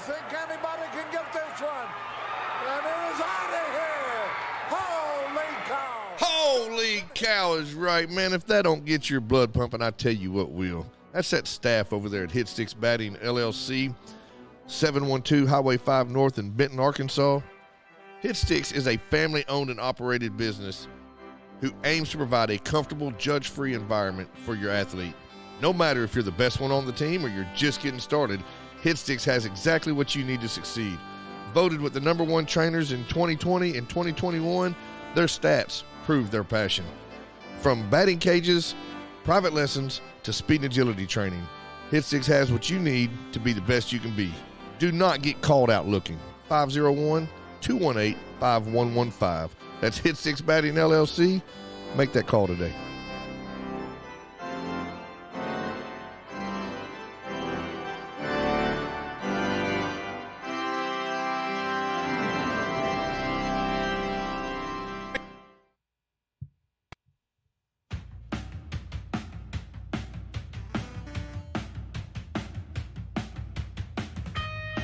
think anybody can get this one. And it is out of here. Holy cow. Holy cow is right, man. If that don't get your blood pumping, I tell you what will. That's that staff over there at Hit Sticks Batting LLC, 712 Highway 5 North in Benton, Arkansas. Hit Sticks is a family-owned and operated business who aims to provide a comfortable, judge-free environment for your athlete. No matter if you're the best one on the team or you're just getting started, Hit Sticks has exactly what you need to succeed. Voted with the #1 trainers in 2020 and 2021, their stats prove their passion. From batting cages, private lessons, to speed and agility training, Hit Sticks has what you need to be the best you can be. Do not get called out looking. 501-218-5115. That's Hit Sticks Batting LLC. Make that call today.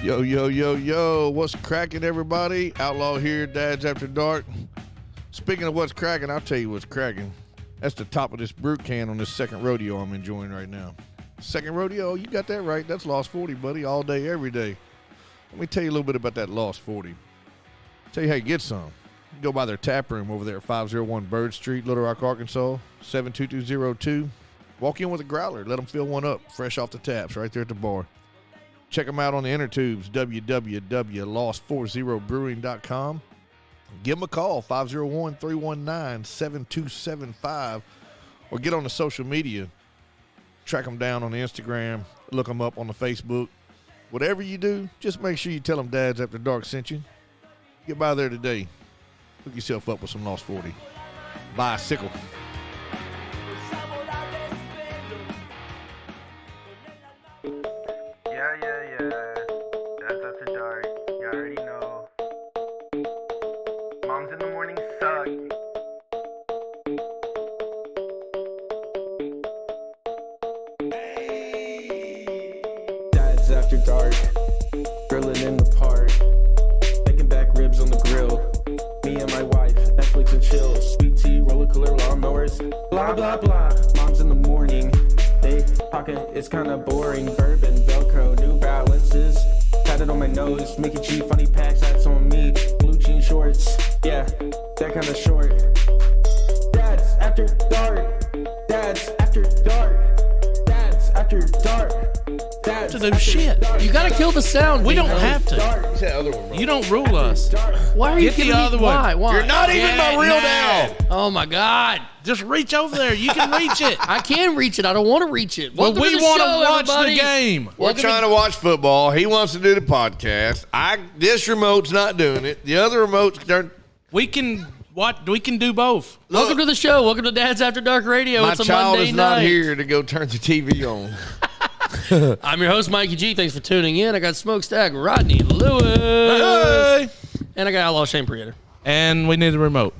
Yo, yo, yo, yo. What's cracking, everybody? Outlaw here, Dad's After Dark. Speaking of what's cracking, I'll tell you what's cracking. That's the top of this brute can on this second rodeo I'm enjoying right now. Second rodeo, you got that right. That's Lost 40, buddy, all day, every day. Let me tell you a little bit about that Lost 40. Tell you how you get some. You go by their tap room over there at 501 Bird Street, Little Rock, Arkansas, 72202. Walk in with a growler. Let them fill one up, fresh off the taps, right there at the bar. Check them out on the inner tubes, www.lost40brewing.com. Give them a call, 501-319-7275, or get on the social media. Track them down on the Instagram, look them up on the Facebook. Whatever you do, just make sure you tell them Dad's After Dark sent you. Get by there today. Hook yourself up with some Lost 40. Bicycle. Yeah. That's After Dark. You already know. Moms in the morning suck. Dad's After Dark. Grilling in the park. Making back ribs on the grill. Me and my wife, Netflix and chill. Sweet tea, roller cooler, lawnmowers. Blah, blah, blah. Moms in the morning. They talking, it's kinda boring. Bourbon, Velcro, New Balances. Tatted on my nose, Mickey G, funny packs, hats on me. Blue jean shorts, yeah, that kinda short. Dad's After Dark. Dad's After Dark. Dad's After Dark. Dad's To do shit. You gotta kill the sound. We don't Dino. have to. What's that other one, bro? You don't rule us. Why are you Get the giving other me? one. Why? You're not even my real dad. Oh my God! Just reach over there. You can reach it. I can reach it. I don't want to reach it. Well, Welcome we to the want show, to watch everybody. the game. We're trying to watch football. He wants to do the podcast. This remote's not doing it. The other remote's We can do both. Welcome to the show. Welcome to Dad's After Dark Radio. my It's a child Monday is night. not here to go turn the TV on. I'm your host, Mikey G. Thanks for tuning in. I got Smokestack Rodney Lewis. Hey. And I got Outlaw Shane Prietor. And we need a remote.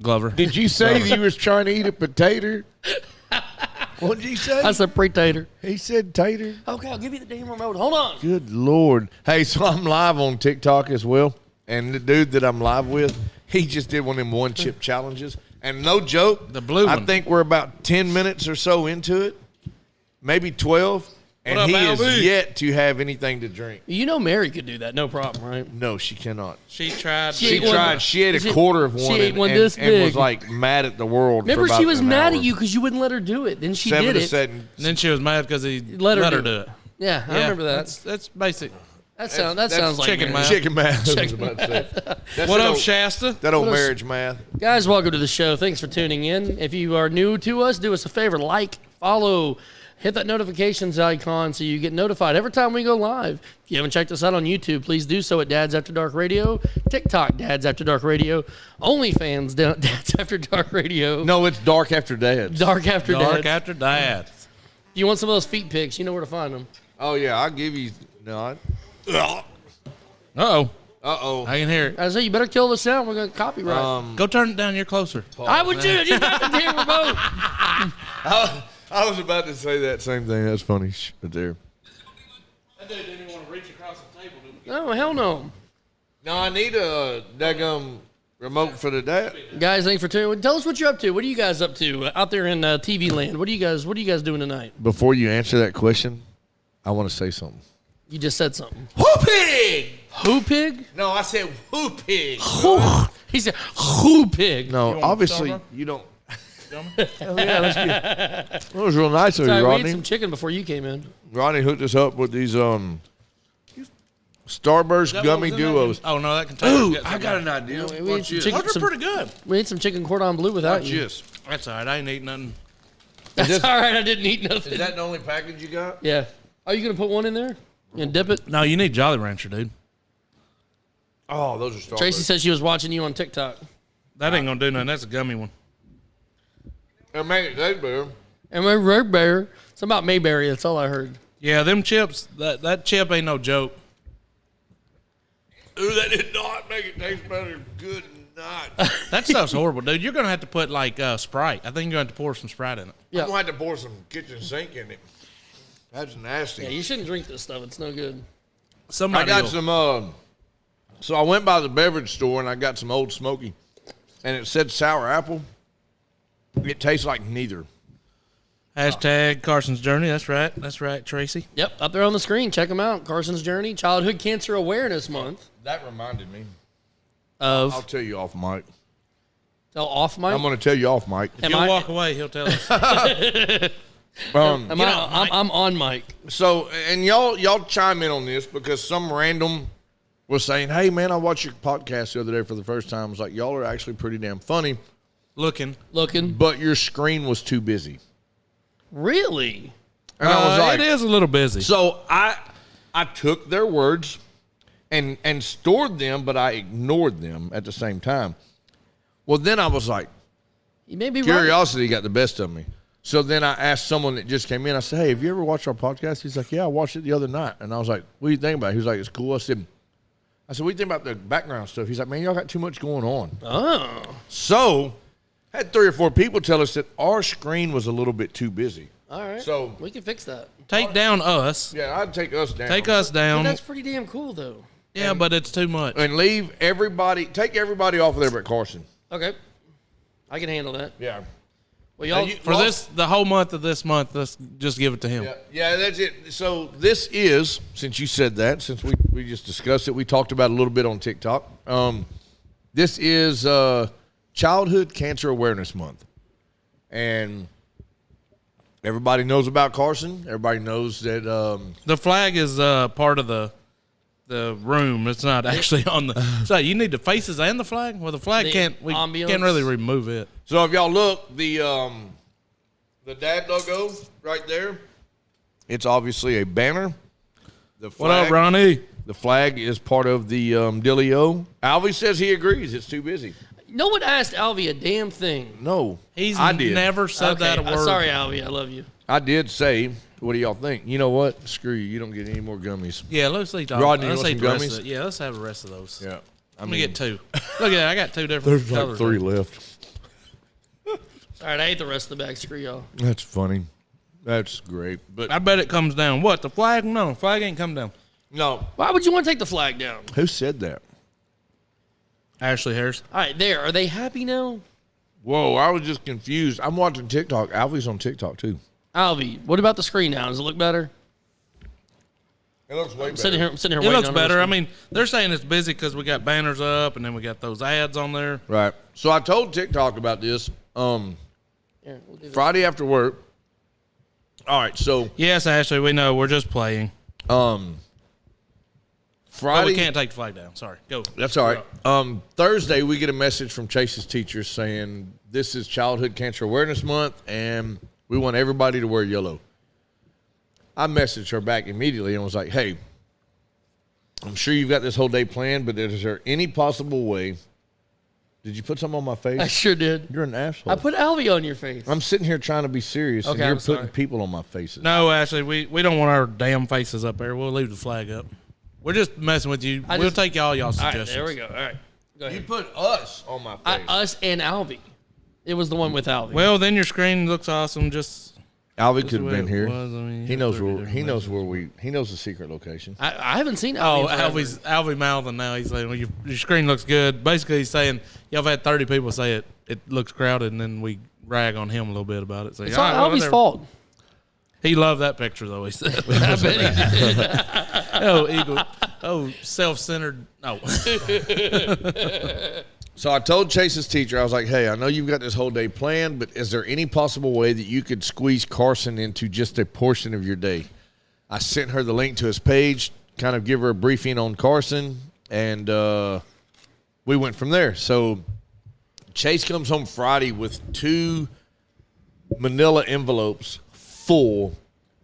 Glover. Did you say that you was trying to eat a potato? What did you say? I said pre-tater. He said tater. Okay, I'll give you the damn remote. Hold on. Good Lord. Hey, so I'm live on TikTok as well. And the dude that I'm live with, he just did one of them one-chip challenges. And no joke, The blue I one. think we're about 10 minutes or so into it, maybe 12. And What up, he is LB? yet to have anything to drink. You know Mary could do that. No problem, right? No, she cannot. She tried. She She ate one- tried. She ate a quarter of one, she ate and, one and, this and was big. like mad at the world. Remember, for about she was an mad hour. at you because you wouldn't let her do it. Then she 7 did to it. 7. And then she was mad because he Let her her do do it. Yeah, I remember that. That's basic. That sounds like chicken Mary. math. Chicken math. I was Chicken about to say. That's What that up, old- Shasta? That old What else? marriage math. Guys, welcome to the show. Thanks for tuning in. If you are new to us, do us a favor, like, follow, hit that notifications icon so you get notified every time we go live. If you haven't checked us out on YouTube, please do so at Dad's After Dark Radio, TikTok, Dad's After Dark Radio, OnlyFans, Dad's After Dark Radio, No, it's dark after dads. Dark After Dark Dads. after dad. If you want some of those feet pics, you know where to find them. Oh yeah, I'll give you. No. Uh-oh. Uh-oh. I can hear it. I say you better kill the sound. We're going to copyright. Go turn it down. You're closer. I would do it. You got the damn remote. I was about to say that same thing. That's funny. Right there. That dude didn't even want to reach across the table to No, hell no. No, I need a daggum remote for the dad. Guys, thanks for tuning in. Tell us what you're up to. What are you guys up to out there in TV land? What are you guys doing tonight? Before you answer that question, I want to say something. You just said something. Who pig? Who pig? No, I said who pig. He said who pig. No, want obviously Starburst? you don't. Hell yeah, let's get. That was real nice of you, Sorry, we ate Rodney. some chicken before you came in. Rodney hooked us up with these Starburst gummy duos. Oh no, that contains. Ooh, I got an idea. We ate Watch some this. chicken. Those are pretty good. We ate some chicken cordon bleu without Watch you. this. That's all right. I ain't eating nothing. That's this- all right. I didn't eat nothing. Is that the only package you got? Yeah. Are you gonna put one in there and dip it? No, you need Jolly Rancher, dude. Oh, those are Starburst. Tracy said she was watching you on TikTok. That ain't gonna do nothing. That's a gummy one. It made it taste better. And my red bear. It's about Mayberry. That's all I heard. Yeah, them chips. That chip ain't no joke. Ooh, that did not make it taste better. Good night. That stuff's horrible, dude. You're gonna have to put like Sprite. I think you're gonna have to pour some Sprite in it. Yeah. I'm gonna have to pour some kitchen sink in it. That's nasty. Yeah, you shouldn't drink this stuff. It's no good. I Somebody got will- some. So I went by the beverage store and I got some Old Smoky, and it said sour apple. It tastes like neither. Hashtag Carson's Journey. That's right. That's right, Tracy. Yep, up there on the screen. Check them out. Carson's Journey, Childhood Cancer Awareness Month. That reminded me. I'll Of tell you off mic. off mic. I'm going to tell you off mic. If Am he'll I- walk away, he'll tell us. I'm on mic. So, and y'all chime in on this because some random was saying, "Hey man, I watched your podcast the other day for the first time." I was like, "Y'all are actually pretty damn funny, Looking. but your screen was too busy." Really? And I was like, it is a little busy. So I took their words and stored them, but I ignored them at the same time. Well, then I was like, You may be right. curiosity got the best of me. So then I asked someone that just came in. I said, "Hey, have you ever watched our podcast?" He's like, "Yeah, I watched it the other night." And I was like, "What do you think about it?" He was like, "It's cool." I said, "What do you think about the background stuff?" He's like, "Man, y'all got too much going on." Oh. So had 3 or 4 people tell us that our screen was a little bit too busy. All right. So we can fix that. Take down us. yeah, I'd take us down. Take us But down. that's pretty damn cool, though. Yeah, but it's too much. and leave everybody. Take everybody off of there but Carson. Okay. I can handle that. Yeah. Well, y'all. For the whole month of this month, let's just give it to him. Yeah, that's it. So this is, since you said that, since we just discussed it, we talked about it a little bit on TikTok. This is Childhood Cancer Awareness Month. And everybody knows about Carson. Everybody knows that The flag is part of the room. It's not actually on the. So you need the faces and the flag. Well, the flag The can't ambience. really remove it. so if y'all look, the dad logo right there, it's obviously a banner. The What up, flag, Ronnie? the flag is part of the Dealio. Alvy says he agrees. It's too busy. No one asked Alvy a damn thing. No, He's I did. never said that a word. Sorry, Alvy. I love you. I did say, what do y'all think? You know what? Screw you. You don't get any more gummies. Yeah, let's eat all. Rodney, you let's want eat some the rest gummies? of it. Yeah, let's have the rest of those. Yeah. I'm gonna get 2. Look at that. I got 2 different There's like colors. 3 left. All right, I ate the rest of the bag. Screw y'all. That's funny. That's great. But I bet it comes down. What, the flag? No, flag ain't come down. no. Why would you want to take the flag down? Who said that? Ashley Harris. All right, there. Are they happy now? Whoa, I was just confused. I'm watching TikTok. Alvy's on TikTok too. Alvy, what about the screen now? Does it look better? It looks way I'm sitting here It waiting looks on better. it. I mean, they're saying it's busy because we got banners up and then we got those ads on there. Right. So I told TikTok about this Here, we'll do this. Friday after work. All right, so Yes, Ashley, we know. We're just playing. Friday. But we can't take the flag down. Sorry. Go. That's all right. Thursday, we get a message from Chase's teacher saying this is Childhood Cancer Awareness Month, and we want everybody to wear yellow. I messaged her back immediately and was like, "Hey, I'm sure you've got this whole day planned, but is there any possible way?" Did you put something on my face? I sure did. You're an asshole. I put Alvy on your face. I'm sitting here trying to be serious, and Okay, you're I'm putting sorry. people on my faces. No, Ashley, we don't want our damn faces up there. We'll leave the flag up. We're just messing with you. We'll take all y'all's All right, suggestions. there we go. All right. Go You ahead. put us on my face. Us and Alvy. It was the one with Alvy. Well, then your screen looks awesome. Just Alvy Just could the have way been it here. was, I mean, He knows they're where he knows different where he knows the secret location. I haven't seen Oh, Alvy. Alvy mouthing now. He's saying, well, your screen looks good. Basically, he's saying, y'all have had 30 people say it looks crowded, and then we rag on him a little bit about it. So, It's all Alvy's fault. He loved that picture, though, he said. I bet he did. Oh, Eagle. Oh, self-centered. No. So I told Chase's teacher, I was like, hey, I know you've got this whole day planned, but is there any possible way that you could squeeze Carson into just a portion of your day? I sent her the link to his page, kind of give her a briefing on Carson, and we went from there. So Chase comes home Friday with 2 manila envelopes full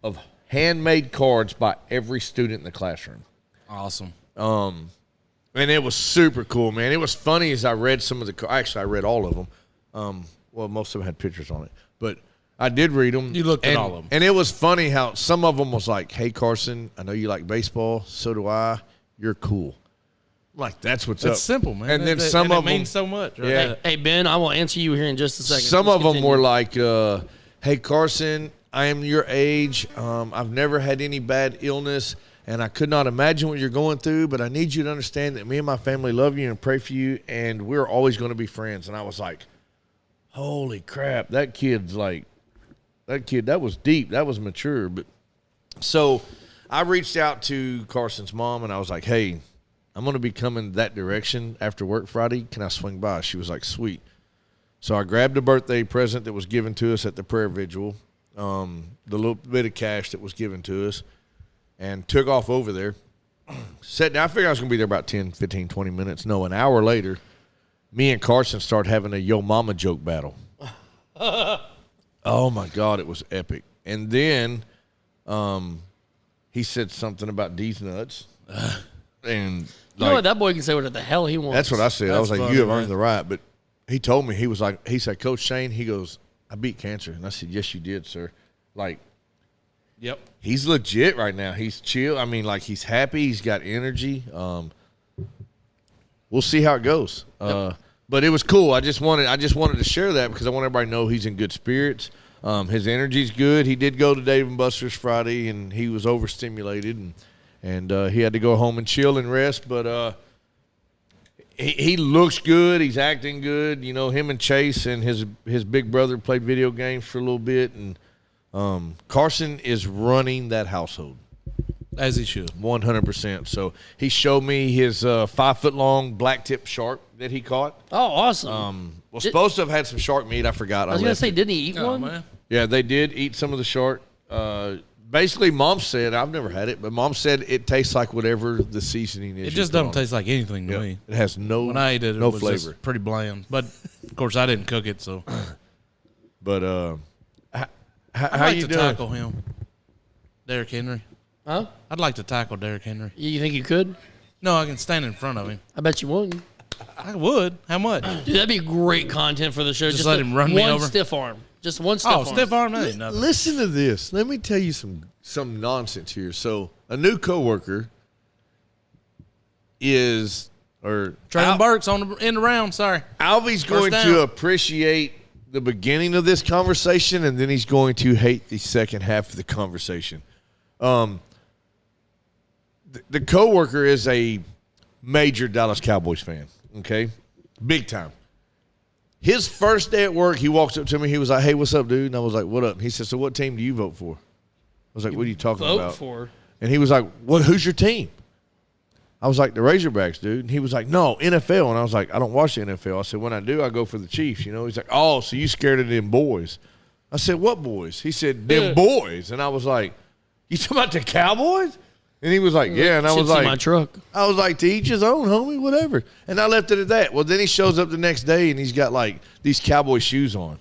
of handmade cards by every student in the classroom. Awesome. And it was super cool, man. It was funny as I read some of the – actually, I read all of them. Well, most of them had pictures on it. But I did read them. You looked at all of them. And it was funny how some of them was like, hey, Carson, I know you like baseball. So do I. You're cool. Like, that's what's up. It's simple, man. And then That- some and of it them – means so much. Right? Yeah. Hey, Ben, I will answer you here in just a second. Some Let's of them continue. were like, hey, Carson, I am your age. I've never had any bad illness, and I could not imagine what you're going through, but I need you to understand that me and my family love you and pray for you, and we're always going to be friends. And I was like, holy crap, that kid's like, that was deep. That was mature. But so I reached out to Carson's mom, and I was like, hey, I'm going to be coming that direction after work Friday. Can I swing by? She was like, sweet. So I grabbed a birthday present that was given to us at the prayer vigil, the little bit of cash that was given to us, and took off over there. Sat down. I figured I was going to be there about 10, 15, 20 minutes. No, an hour later, me and Carson started having a Yo Mama joke battle. Oh, my God, it was epic. And then he said something about D's nuts. And You know what? That boy can say what the hell he wants. that's what I said. I was like, funny, you have man. earned the right. But he told me, he said, Coach Shane, he goes, I beat cancer. And I said, yes, you did, sir. Like, Yep. he's legit right now. He's chill. I mean, like, he's happy. He's got energy. We'll see how it goes. But it was cool. I just wanted to share that because I want everybody to know he's in good spirits. His energy's good. He did go to Dave & Buster's Friday, and he was overstimulated, and he had to go home and chill and rest. But he looks good. He's acting good. You know, him and Chase and his big brother played video games for a little bit, and Carson is running that household. As he should. 100%. So he showed me his 5-foot-long black-tip shark that he caught. Oh, awesome. Supposed to have had some shark meat. I forgot. I was going to left say, it. didn't he eat Oh, one? man. Yeah, they did eat some of the shark. Basically, Mom said, I've never had it, but Mom said it tastes like whatever the seasoning is. It you just put doesn't on taste like anything to it. me. It has no When I ate it, no it was flavor. just pretty bland. But, of course, I didn't cook it, so. But I'd how like you to doing? tackle him. Derrick Henry. Huh? I'd like to tackle Derrick Henry. You think you could? No, I can stand in front of him. I bet you wouldn't. I would. How much? Dude, that'd be great content for the show. Just let him run me one over? stiff arm. Just one stiff Oh, arm. stiff arm? That ain't nothing. Listen to this. Let me tell you some nonsense here. So a new coworker is Traylon Burks in the round. Sorry. Alvy's going down. to appreciate the beginning of this conversation, and then he's going to hate the second half of the conversation. The coworker is a major Dallas Cowboys fan, okay? Big time. His first day at work, he walks up to me. He was like, hey, what's up, dude? And I was like, what up? He said, so what team do you vote for? I was like, what are you talking Vote about? for. And he was like, who's your team? I was like, the Razorbacks, dude. And he was like, no, NFL. And I was like, I don't watch the NFL. I said, when I do, I go for the Chiefs. You know, he's like, oh, so you scared of them boys. I said, what boys? He said, them boys. And I was like, you talking about the Cowboys? And he was like, yeah. And I Should was see like, my truck. I was like, to each his own, homie, whatever. And I left it at that. Well, then he shows up the next day, and he's got, like, these Cowboy shoes on.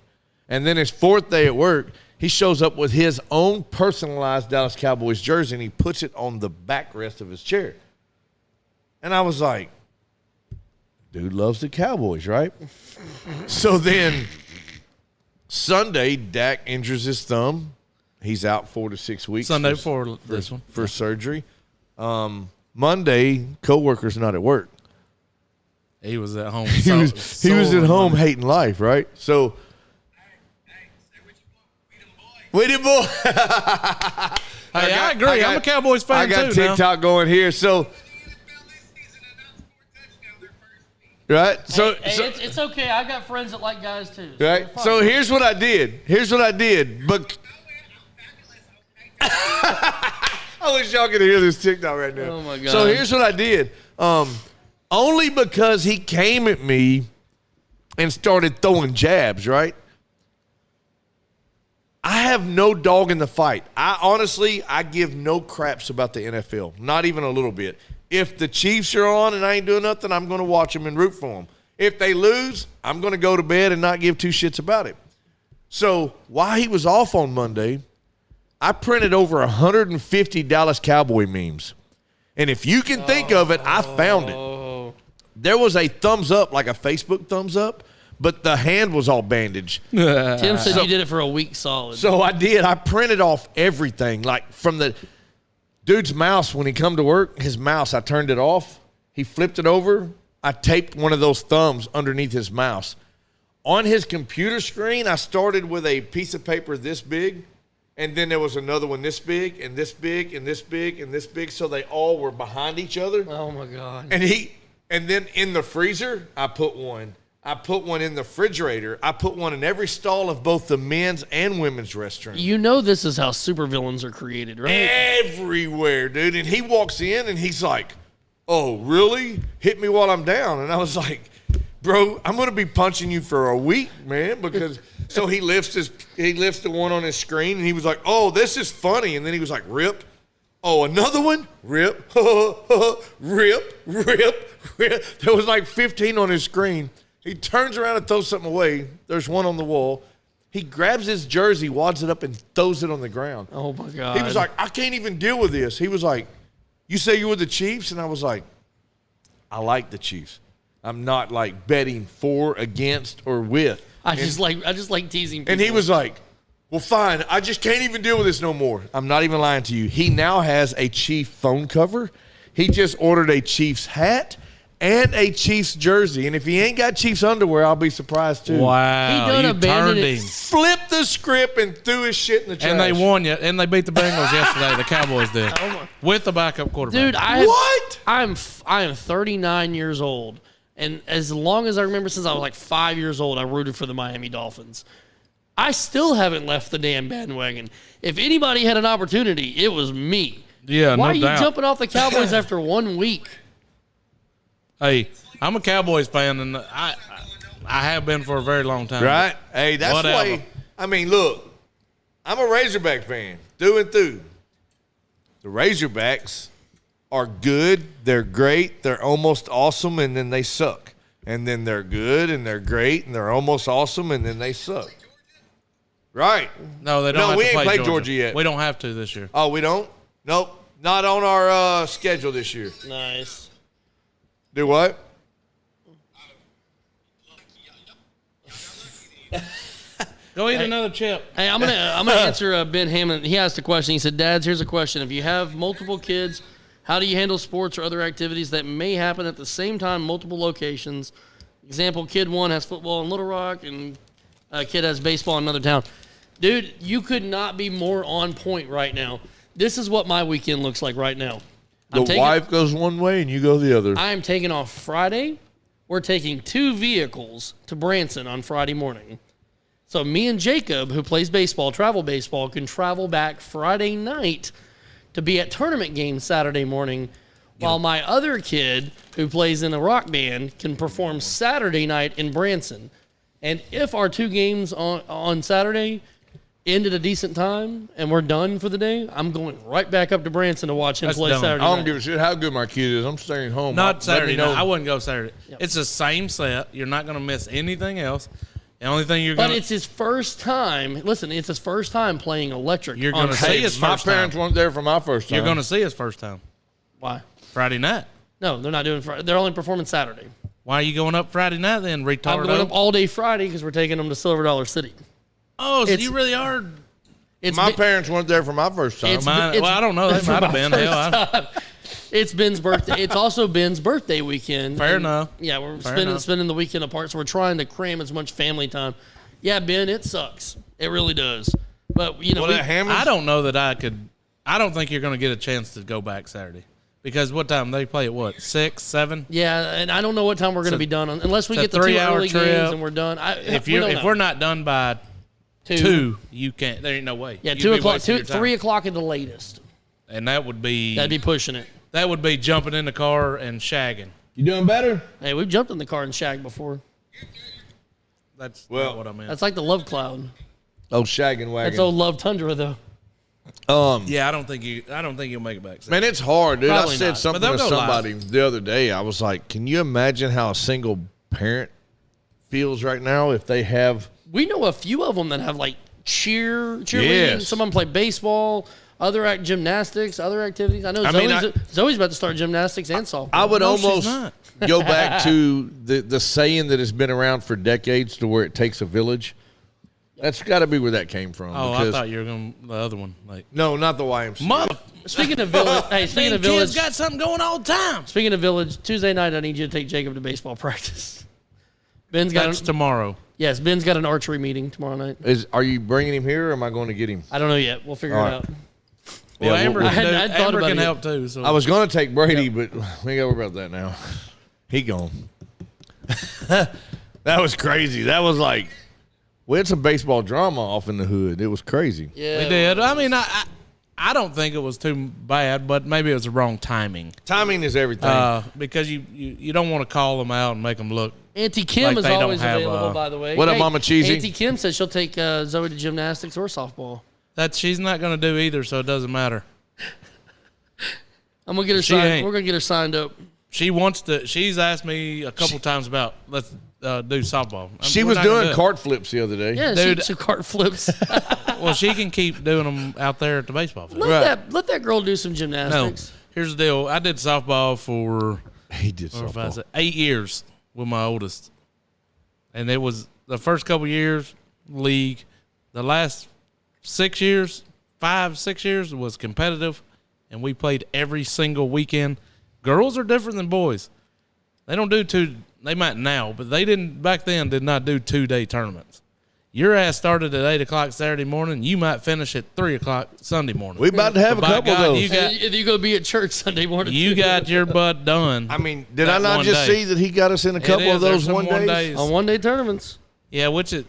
And then his fourth day at work, he shows up with his own personalized Dallas Cowboys jersey, and he puts it on the backrest of his chair. And I was like, dude loves the Cowboys, right? So then Sunday, Dak injures his thumb. He's out 4 to 6 weeks. Sunday for- before this one. for surgery. Monday, coworker's not at work. He was at home. He was at home hating life, right? So Whitty boy. Hey, I agree. I'm a Cowboys fan I got too now. TikTok going here. So, right? So, Hey, it's okay. I got friends that like guys too. right? it's So fine. here's what I did. But I wish y'all could hear this TikTok right now. Oh, my God. So here's what I did. Only because he came at me and started throwing jabs, right? I have no dog in the fight. I give no craps about the NFL, not even a little bit. If the Chiefs are on and I ain't doing nothing, I'm going to watch them and root for them. If they lose, I'm going to go to bed and not give two shits about it. So while he was off on Monday, I printed over 150 Dallas Cowboy memes. And if you can think of it, I found it. There was a thumbs up, like a Facebook thumbs up, but the hand was all bandaged. Tim said you did it for a week solid. So I did. I printed off everything, like from the dude's mouse when he come to work, his mouse, I turned it off. He flipped it over. I taped one of those thumbs underneath his mouse. On his computer screen, I started with a piece of paper this big, and then there was another one this big, and this big, and this big, and this big, so they all were behind each other. Oh my God. And then in the freezer, I put one. I put one in the refrigerator. I put one in every stall of both the men's and women's restroom. You know this is how supervillains are created, right? Everywhere, dude. And he walks in and he's like, "Oh, really? Hit me while I'm down." And I was like, "Bro, I'm gonna be punching you for a week, man." Because so he lifts the one on his screen and he was like, "Oh, this is funny." And then he was like, "Rip." Oh, another one? Rip. Rip. Rip. Rip. There was like 15 on his screen. He turns around and throws something away. There's one on the wall. He grabs his jersey, wads it up, and throws it on the ground. Oh, my God. He was like, "I can't even deal with this." He was like, "You say you were the Chiefs?" And I was like, "I like the Chiefs. I'm not like betting for, against, or with." I just like teasing people. And he was like, "Well, fine. I just can't even deal with this no more." I'm not even lying to you. He now has a Chief phone cover. He just ordered a Chiefs hat and a Chiefs jersey. And if he ain't got Chiefs underwear, I'll be surprised too. Wow. He done you abandoned turned it. him. Flipped the script and threw his shit in the trash. And they won yet, and they beat the Bengals yesterday. The Cowboys did. Oh my- With the backup quarterback. Dude, What? I am 39 years old, and as long as I remember, since I was like 5 years old, I rooted for the Miami Dolphins. I still haven't left the damn bandwagon. If anybody had an opportunity, it was me. Yeah, Why no are you doubt. jumping off the Cowboys after 1 week? Hey, I'm a Cowboys fan, and I have been for a very long time. Right? Hey, that's Whatever. why. I mean, look, I'm a Razorback fan through and through. The Razorbacks are good. They're great. They're almost awesome, and then they suck. And then they're good, and they're great, and they're almost awesome, and then they suck. Right? No, they don't. No, have we to ain't play played Georgia yet. We don't have to this year. Oh, we don't? Nope. Not on our schedule this year. Nice. Do what? Go eat another chip. Hey, I'm gonna answer Ben Hammond. He asked a question. He said, "Dads, here's a question. If you have multiple kids, how do you handle sports or other activities that may happen at the same time, multiple locations? Example: kid one has football in Little Rock, and a kid has baseball in another town. Dude, you could not be more on point right now. This is what my weekend looks like right now. The wife goes one way and you go the other. I am taking off Friday. We're taking 2 vehicles to Branson on Friday morning. So me and Jacob, who plays baseball, travel baseball, can travel back Friday night to be at tournament games Saturday morning, while my other kid, who plays in a rock band, can perform Saturday night in Branson. And if our 2 games on Saturday end at a decent time and we're done for the day, I'm going right back up to Branson to watch him That's play dumb. Saturday I night. don't give a shit how good my kid is. I'm staying home. Not Let Saturday me know. night. I wouldn't go Saturday. Yep. It's the same set. You're not going to miss anything else. The only thing you're But going to it's his first time. Listen, it's his first time playing electric. You're on gonna Saturday. see his My first parents time. weren't there for my first time. You're going to see his first time Why? Friday night. No, they're not doing Friday. They're only performing Saturday. Why are you going up Friday night then, I'm retarded? going up all day Friday because we're taking them to Silver Dollar City. Oh, so It's- you really are? It's My Ben- parents weren't there for my first time. It's- Mine, well, I don't know. They for might have my been. first Hell, time. It's Ben's birthday. It's also Ben's birthday weekend. Fair And, enough. Yeah, we're Fair enough. spending the weekend apart, so we're trying to cram as much family time. Yeah, Ben, it sucks. It really does. But you know, Well, that Hammonds, I don't know that I could. I don't think you're going to get a chance to go back Saturday because what time they play at? What 6, 7? yeah, and I don't know what time we're going to be done unless we it's a get the 2 3-hour early trip. games and we're done. If we're not done by 2, you can't. There ain't no way. yeah, You'd 2 be o'clock, wasting your time. 3 o'clock at the latest. and that would be That'd be pushing it. that would be jumping in the car and shagging. you doing better? Hey, we've jumped in the car and shagged before. That's Well, not what I meant. That's like the Love Cloud. Oh, shagging wagon. That's old Love Tundra though. Yeah, I don't think you'll make it back. Man, it's hard, dude. Probably I said not, something but to they'll go somebody the other day. I was like, can you imagine how a single parent feels right now if they have We know a few of them that have like cheerleading. Yes. Some of them play baseball, other gymnastics, other activities. I know mean, Zoe's about to start gymnastics and softball. I would No, she's almost not. go back to the saying that has been around for decades to where it takes a village. That's got to be where that came from. Oh, I because- thought you were going the other one. Like, No, not the YMCA. mother, Speaking of village, hey, speaking of village, kids got something going all the time. speaking of village, Tuesday night I need you to take Jacob to baseball practice. Ben's got That's tomorrow. yes, Ben's got an archery meeting tomorrow night. Are you bringing him here or am I going to get him? I don't know yet. We'll figure All it right. out. Well, Yeah, Amber, we'll- can, I do, hadn't thought Amber about can it help too. So I was going to take Brady, but we ain't got to worry about that now. He gone. That was crazy. That was like, we had some baseball drama off in the hood. It was crazy. Yeah, we did. I mean, I don't think it was too bad, but maybe it was the wrong timing. Timing is everything. Because you don't want to call them out and make them look. Auntie Kim Like is they don't always have, available, by the way. What up, Mama Cheesy? Auntie Kim says she'll take Zoe to gymnastics or softball. That she's not going to do either, so it doesn't matter. I'm gonna get her She signed. ain't. We're gonna get her signed up. She wants to. She's asked me a couple times about let's do softball. She We're was not gonna doing do it. cart flips the other day. Yeah, Dude. she cart flips. Well, she can keep doing them out there at the baseball field. let that girl do some No, gymnastics. here's the deal. I did softball for He did or if I softball. said 8 years with my oldest, and it was the first couple years league. The last 6 years, 5-6 years was competitive, and we played every single weekend. Girls are different than boys. They don't do two. They might now, but they didn't back then. Did not do 2-day tournaments. Your ass started at 8 o'clock Saturday morning. You might finish at 3 o'clock Sunday morning. We about to have a By couple God, of those. you got If you go be at church Sunday morning, you got your butt done. I mean, did that I not one just day. see that he got us in a It couple is. of There's those some one days? on 1 day tournaments. Yeah, which it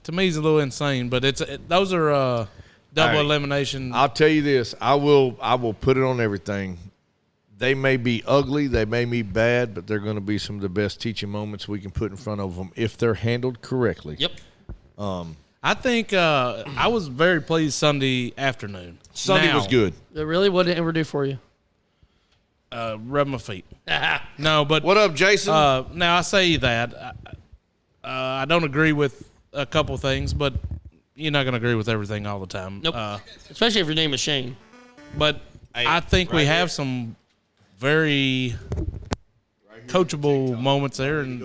to me is a little insane, but those are double right. elimination. I'll tell you this. I will put it on everything. They may be ugly, they may be bad, but they're going to be some of the best teaching moments we can put in front of them if they're handled correctly. Yep. I think I was very pleased Sunday afternoon. Sunday Now, was good. Really, what did it ever do for you? Rub my feet. No, but What up, Jason? now I say that I don't agree with a couple things, but you're not going to agree with everything all the time. Nope. Especially if your name is Shane. But I think we have some very coachable moments there, and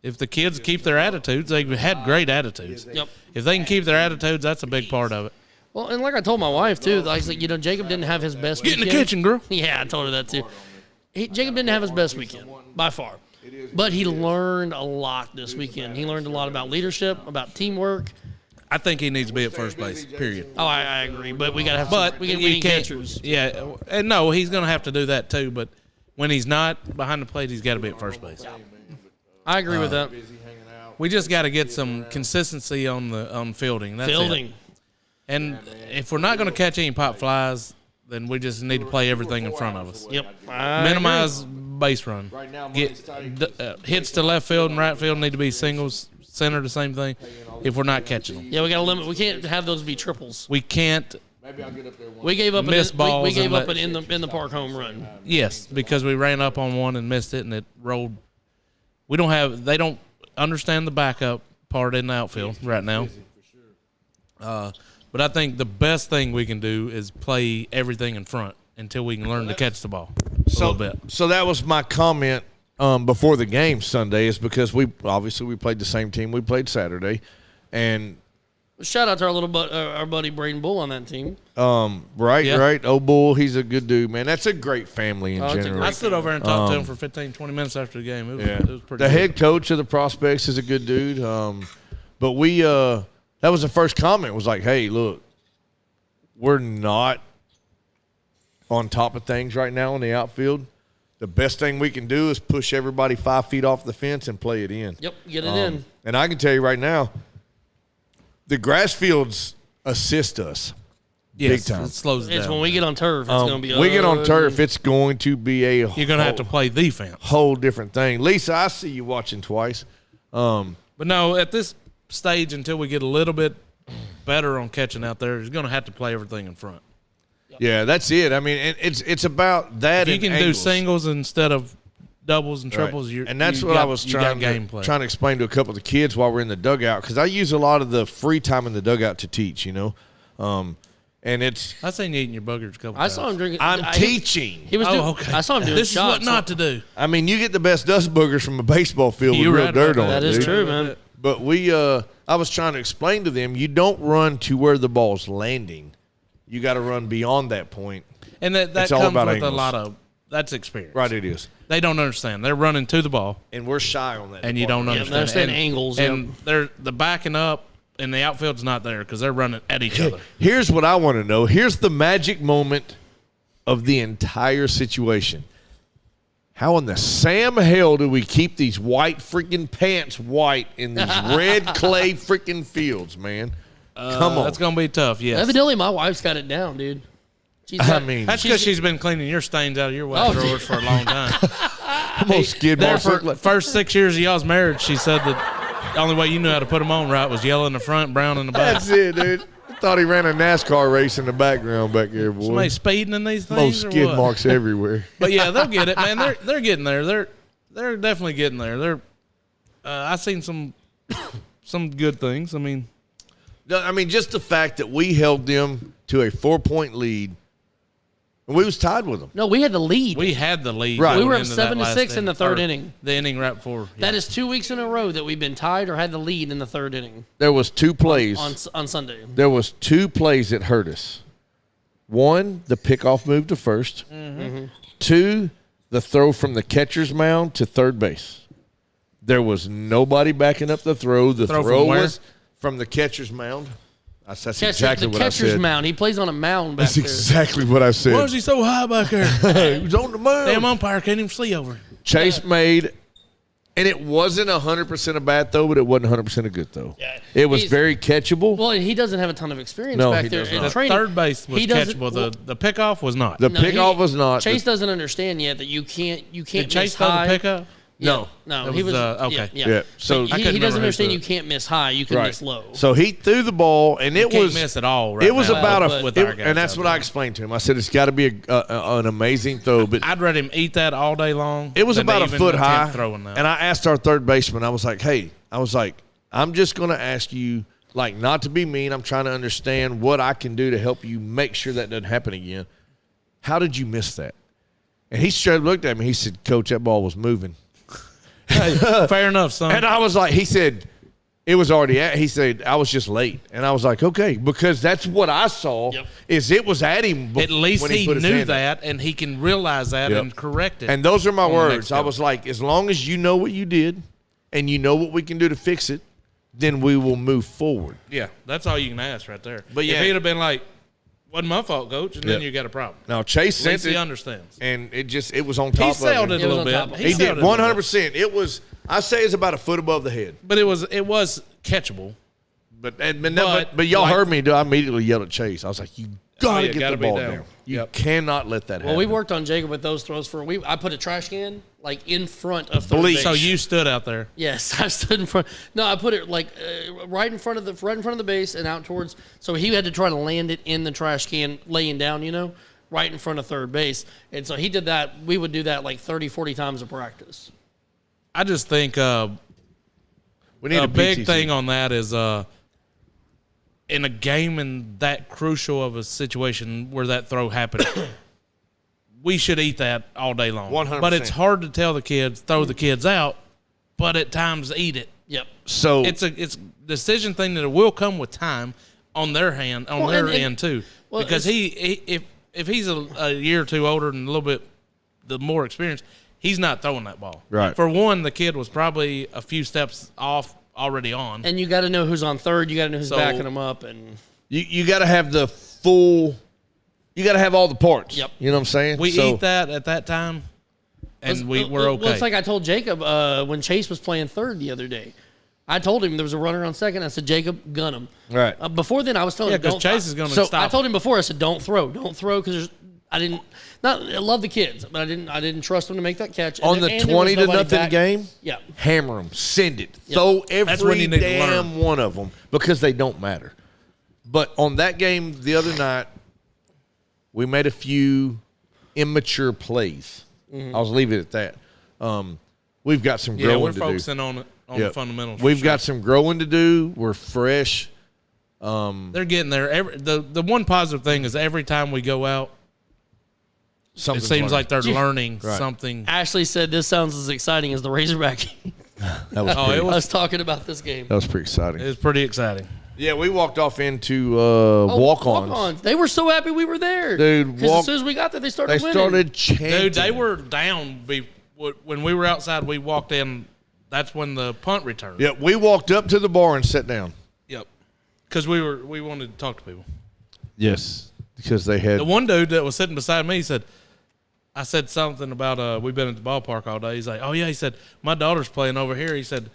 if the kids keep their attitudes, they've had great attitudes. Yep. If they can keep their attitudes, that's a big part of it. Well, and like I told my wife too, like Jacob didn't have his best. Get in the weekend. kitchen, girl. Yeah, I told her that too. Jacob didn't have his best weekend by far, but he learned a lot this weekend. He learned a lot about leadership, about teamwork. I think he needs to be at first base. Period. Oh, I agree, but we gotta have. But we you need can't. catchers. Yeah, and no, he's going to have to do that too. But when he's not behind the plate, he's got to be at first base. I agree with that. We just got to get some consistency on fielding. That's Fielding. it. And if we're not going to catch any pop flies, then we just need to play everything in front of us. Yep. Minimize base run. Hits to left field and right field need to be singles. Center the same thing. If we're not catching them, Yeah, we got to limit. We can't have those be triples. we can't. We gave up. Miss we balls gave and up let- an in the park home run. Yes, because we ran up on one and missed it, and it rolled. We don't have. They don't understand the backup part in the outfield right now. But I think the best thing we can do is play everything in front until we can learn to catch the ball a little bit. So that was my comment before the game Sunday is because we played the same team we played Saturday, and Shout out to our buddy Braden Bull on that team. Yeah. right. Oh, Bull, he's a good dude, man. That's a great family in Oh, it's a general. I stood over and talked to him for 15, 20 minutes after the game. It was pretty The good. head coach of the Prospects is a good dude. But we That was the first comment. Was like, hey, look, we're not on top of things right now in the outfield. The best thing we can do is push everybody 5 feet off the fence and play it in. Yep, get it in. And I can tell you right now, the grass fields assist us Yes, big time. It slows it It's down. when we get on turf, it's going to be we get on ugly. turf, it's going to be a You're going to have to play defense. whole different thing. Lisa, I see you watching twice. But no, at this stage, until we get a little bit better on catching out there, he's going to have to play everything in front. Yeah, that's it. I mean, it's about that. If you and can do angles. singles instead of doubles and triples, And that's what I was trying to explain to a couple of the kids while we're in the dugout, because I use a lot of the free time in the dugout to teach, and it's I seen you eating your boogers a couple I times. saw him drinking. I'm teaching. He was Oh, doing, okay. I saw him doing This shots. is what not to do. I mean, you get the best dust boogers from a baseball field with You're real right dirt about on That it. is dude. true, man. But I was trying to explain to them, you don't run to where the ball's landing. You got to run beyond that point. And that It's all comes about with angles. a lot of that's experience. Right, it is. They don't understand. They're running to the ball, And we're shy on that. and you don't department. understand. understand angles, And they're the backing up, and the outfield's not there because they're running at each other. Here's what I want to know. Here's the magic moment of the entire situation. How in the Sam hell do we keep these white freaking pants white in these red clay freaking fields, man? Come on. That's going to be tough, yes. Evidently, my wife's got it down, dude. She's I got, mean, That's because she's been cleaning your stains out of your wet Oh, drawers for a long time. come on, skid There marks. for look like- first 6 years of y'all's marriage, she said that the only way you knew how to put them on right was yellow in the front, brown in the back. That's it, dude. I thought he ran a NASCAR race in the background back there, boy. Somebody speeding in these Oh, things or skid what? marks everywhere. But yeah, they'll get it, man. They're getting there. They're definitely getting there. I seen some good things. I mean, No, I mean, just the fact that we held them to a 4-point lead, and we was tied with them. no, we had the lead. we had the lead. Right. We going were up into that 7-6 last in the third or inning. The inning right before. That is 2 weeks in a row that we've been tied or had the lead in the third inning There was 2 plays. on Sunday. There was 2 plays that hurt us. One, the pickoff move to first. Mm-hmm. 2, the throw from the catcher's mound to third base. There was nobody backing up the throw. The Throw throw from where? was from the catcher's mound. That's Catcher, exactly the what I catcher's said. mound. He plays on a mound back That's there. exactly what I said. Why is he so high back there? He was on the mound. Damn umpire can't even see over. Chase made, and it wasn't 100% a bad throw, but it wasn't 100% a good throw. Yeah. It was He's- very catchable. Well, and he doesn't have a ton of experience No, back he there does in not. The training. third base was He doesn't- catchable. The pickoff was not. The No, pickoff was not. Chase doesn't understand yet that you can't Did miss Chase throw high. the pickup? Yeah. No, It he was, was okay. Yeah. So He, I couldn't he doesn't remember who understand threw you it. can't miss high. You can miss low. So he threw the ball, and it Can't was miss at all. Right it was now about with a, our it- guys and that's out what there. I explained to him. I said it's got to be an amazing throw, but I'd rather him eat that all day long. it was than about a even foot attempt high. Throwing that. And I asked our third baseman, I was like, hey, I'm just going to ask you, like, not to be mean. I'm trying to understand what I can do to help you make sure that doesn't happen again. How did you miss that? And he straight looked at me. He said, Coach, that ball was moving. Fair enough, son. And I was like, he said, it was already at, he said, I was just late. And I was like, okay, because that's what I saw is it was at him. At least when he put his knew hand up. that, and he can realize that Yep. and correct it. And those are my on the words. next I go. was like, as long as you know what you did and you know what we can do to fix it, then we will move forward. Yeah, that's all you can ask right there. But yeah. if he'd have been like, "Wasn't my fault, Coach," and then Yep. you got a problem. Now Chase At least sent he it, understands. and it was on He top of sold him. it It a was little on bit. top of it. He sold did it a little bit. 100%. It was, I say, it's about a foot above the head. But it was catchable. But y'all like- heard me. I immediately yelled at Chase. I was like, you gotta yeah, get gotta the be ball down. down. You Yep. cannot let that happen. Well, we worked on Jacob with those throws for a week. I put a trash can like in front of third Bleach. base. So you stood out there. Yes, I stood in front. No, I put it like right in front of the base and out towards. So he had to try to land it in the trash can, laying down, right in front of third base. And so he did that. We would do that like 30, 40 times a practice. I just think we need a big PTC. thing on that is in a game in that crucial of a situation where that throw happened, we should eat that all day long. 100%. But it's hard to tell the kids, throw the kids out, but at times eat it. Yep. So It's a decision thing that will come with time on their hand, on Well, their and- end too. well, Because if he's a year or two older and a little bit the more experienced, he's not throwing that ball. Right. For one, the kid was probably a few steps off already on. And you got to know who's on third. You got to know who's So- backing them up. And You got to have the full. You got to have all the parts. Yep. You know what I'm saying? we So- eat that at that time, and we're okay. Well, it's like I told Jacob when Chase was playing third the other day. I told him there was a runner on second. I said, Jacob, gun him. Right. Before then, I was telling Yeah, him, 'cause don't. Chase is gonna So stop I told him before. I said, don't throw because I didn't. Not I love the kids, but I didn't trust them to make that catch. on the and there 20 was to nobody nothing back. game, Yeah. hammer them, send it, throw That's when every you need to damn learn. one of them because they don't matter. But on that game the other night, we made a few immature plays. I'll leave it at that. We've got some yeah, growing we're to do. focusing on it on Yep. the fundamentals. for We've sure. got some growing to do. We're fresh. They're getting there. The one positive thing is every time we go out, it Something's seems learned. like they're learning Right. something. Ashley said this sounds as exciting as the Razorback game. that was Oh, pretty, it I was was talking about this game. that was pretty exciting. it was pretty exciting. Yeah, we walked off into Oh, walk-ons. They were so happy we were there. Dude, Because as soon as we got there, they started They winning. started chanting. Dude, they were down. When we were outside, we walked in. That's when the punt returned. Yeah, we walked up to the bar and sat down. Yep. Because we wanted to talk to people. Yes, because they had. The one dude that was sitting beside me said, I said something about we've been at the ballpark all day. He's like, oh yeah. He said my daughter's playing over here. He said,